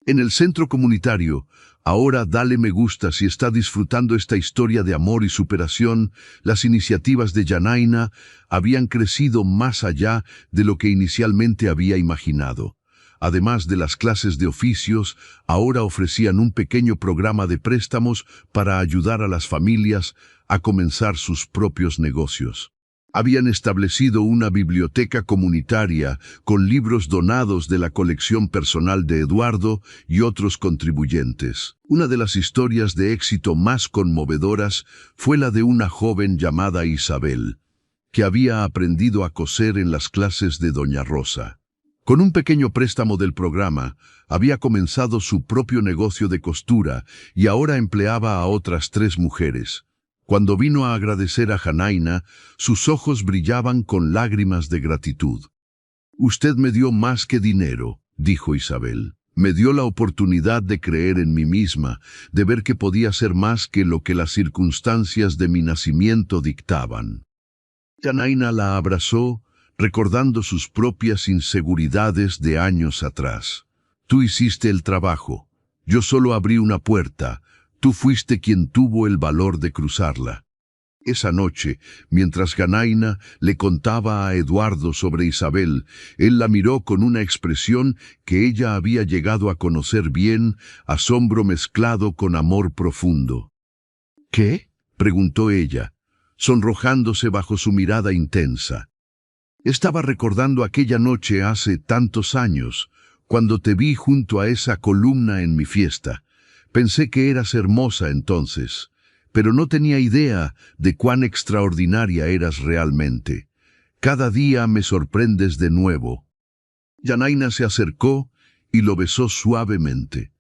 En el centro comunitario, ahora dale me gusta si está disfrutando esta historia de amor y superación. Las iniciativas de Yanaina habían crecido más allá de lo que inicialmente había imaginado. Además de las clases de oficios, ahora ofrecían un pequeño programa de préstamos para ayudar a las familias a comenzar sus propios negocios. Habían establecido una biblioteca comunitaria con libros donados de la colección personal de Eduardo y otros contribuyentes. Una de las historias de éxito más conmovedoras fue la de una joven llamada Isabel, que había aprendido a coser en las clases de Doña Rosa. Con un pequeño préstamo del programa, había comenzado su propio negocio de costura y ahora empleaba a otras 3 mujeres. Cuando vino a agradecer a Janaina, sus ojos brillaban con lágrimas de gratitud. «Usted me dio más que dinero», dijo Isabel. «Me dio la oportunidad de creer en mí misma, de ver que podía ser más que lo que las circunstancias de mi nacimiento dictaban». Janaina la abrazó, recordando sus propias inseguridades de años atrás. «Tú hiciste el trabajo. Yo solo abrí una puerta. Tú fuiste quien tuvo el valor de cruzarla». Esa noche, mientras Janaina le contaba a Eduardo sobre Isabel, él la miró con una expresión que ella había llegado a conocer bien, asombro mezclado con amor profundo. «¿Qué?», preguntó ella, sonrojándose bajo su mirada intensa. «Estaba recordando aquella noche hace tantos años, cuando te vi junto a esa columna en mi fiesta. Pensé que eras hermosa entonces, pero no tenía idea de cuán extraordinaria eras realmente. Cada día me sorprendes de nuevo». Yanaina se acercó y lo besó suavemente.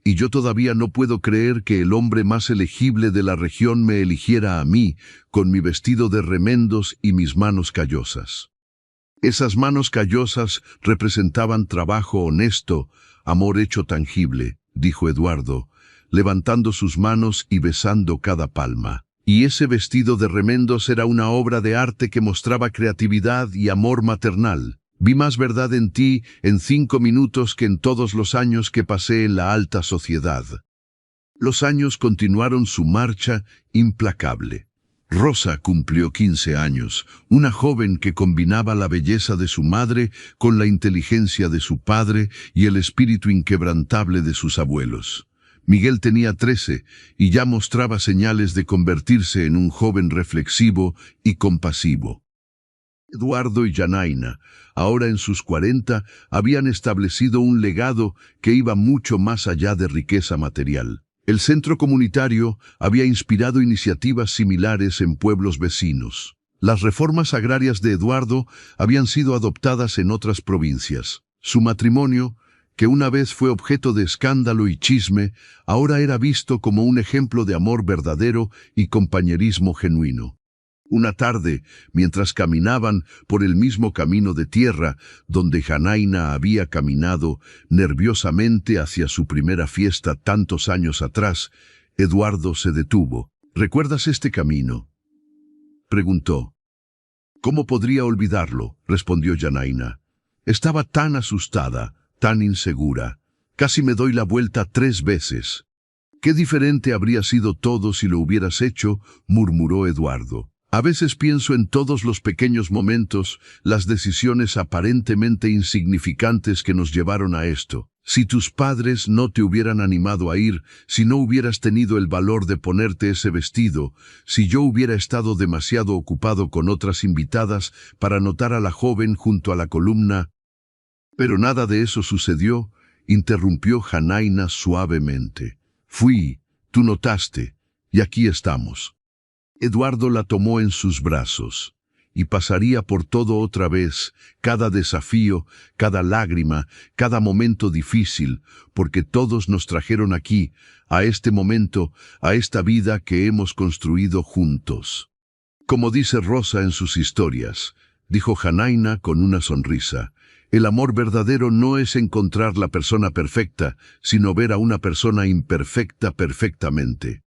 «Y yo todavía no puedo creer que el hombre más elegible de la región me eligiera a mí, con mi vestido de remendos y mis manos callosas». Esas manos callosas representaban trabajo honesto, amor hecho tangible, dijo Eduardo, levantando sus manos y besando cada palma. Y ese vestido de remendos era una obra de arte que mostraba creatividad y amor maternal. Vi más verdad en ti en 5 minutos que en todos los años que pasé en la alta sociedad. Los años continuaron su marcha implacable. Rosa cumplió 15 años, una joven que combinaba la belleza de su madre con la inteligencia de su padre y el espíritu inquebrantable de sus abuelos. Miguel tenía 13 y ya mostraba señales de convertirse en un joven reflexivo y compasivo. Eduardo y Yanaina, ahora en sus 40, habían establecido un legado que iba mucho más allá de riqueza material. El centro comunitario había inspirado iniciativas similares en pueblos vecinos. Las reformas agrarias de Eduardo habían sido adoptadas en otras provincias. Su matrimonio, que una vez fue objeto de escándalo y chisme, ahora era visto como un ejemplo de amor verdadero y compañerismo genuino. Una tarde, mientras caminaban por el mismo camino de tierra donde Janaina había caminado nerviosamente hacia su primera fiesta tantos años atrás, Eduardo se detuvo. «¿Recuerdas este camino?», preguntó. «¿Cómo podría olvidarlo?», respondió Janaina. «Estaba tan asustada, tan insegura. Casi me doy la vuelta 3 veces». «Qué diferente habría sido todo si lo hubieras hecho», murmuró Eduardo. «A veces pienso en todos los pequeños momentos, las decisiones aparentemente insignificantes que nos llevaron a esto. Si tus padres no te hubieran animado a ir, si no hubieras tenido el valor de ponerte ese vestido, si yo hubiera estado demasiado ocupado con otras invitadas para notar a la joven junto a la columna». «Pero nada de eso sucedió», interrumpió Janaina suavemente. «Fui, tú notaste, y aquí estamos». Eduardo la tomó en sus brazos. y pasaría por todo otra vez, cada desafío, cada lágrima, cada momento difícil, porque todos nos trajeron aquí, a este momento, a esta vida que hemos construido juntos. Como dice Rosa en sus historias, dijo Janaina con una sonrisa, el amor verdadero no es encontrar la persona perfecta, sino ver a una persona imperfecta perfectamente.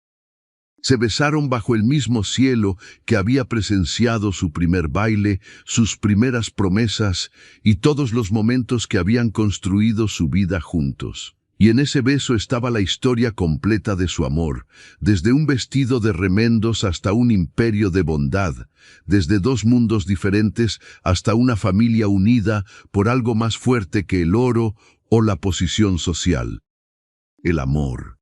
Se besaron bajo el mismo cielo que había presenciado su primer baile, sus primeras promesas y todos los momentos que habían construido su vida juntos. Y en ese beso estaba la historia completa de su amor, desde un vestido de remendos hasta un imperio de bondad, desde dos mundos diferentes hasta una familia unida por algo más fuerte que el oro o la posición social. El amor.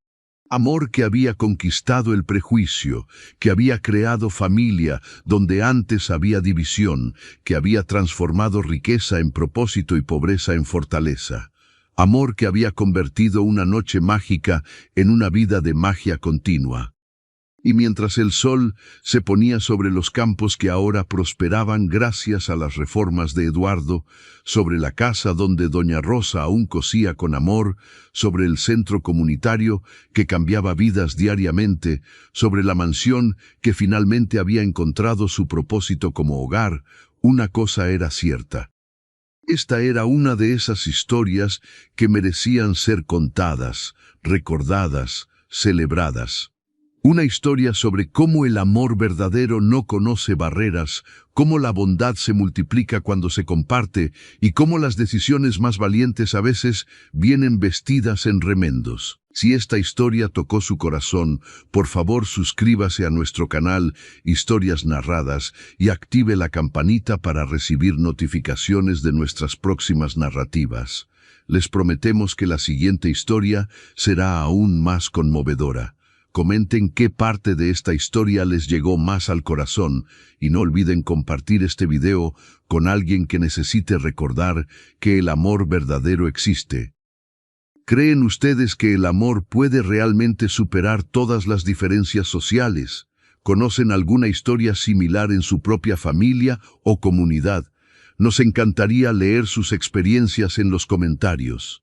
Amor que había conquistado el prejuicio, que había creado familia donde antes había división, que había transformado riqueza en propósito y pobreza en fortaleza. Amor que había convertido una noche mágica en una vida de magia continua. Y mientras el sol se ponía sobre los campos que ahora prosperaban gracias a las reformas de Eduardo, sobre la casa donde doña Rosa aún cosía con amor, sobre el centro comunitario que cambiaba vidas diariamente, sobre la mansión que finalmente había encontrado su propósito como hogar, una cosa era cierta. Esta era una de esas historias que merecían ser contadas, recordadas, celebradas. Una historia sobre cómo el amor verdadero no conoce barreras, cómo la bondad se multiplica cuando se comparte y cómo las decisiones más valientes a veces vienen vestidas en remendos. Si esta historia tocó su corazón, por favor suscríbase a nuestro canal Historias Narradas y active la campanita para recibir notificaciones de nuestras próximas narrativas. Les prometemos que la siguiente historia será aún más conmovedora. Comenten qué parte de esta historia les llegó más al corazón y no olviden compartir este video con alguien que necesite recordar que el amor verdadero existe. ¿Creen ustedes que el amor puede realmente superar todas las diferencias sociales? ¿Conocen alguna historia similar en su propia familia o comunidad? Nos encantaría leer sus experiencias en los comentarios.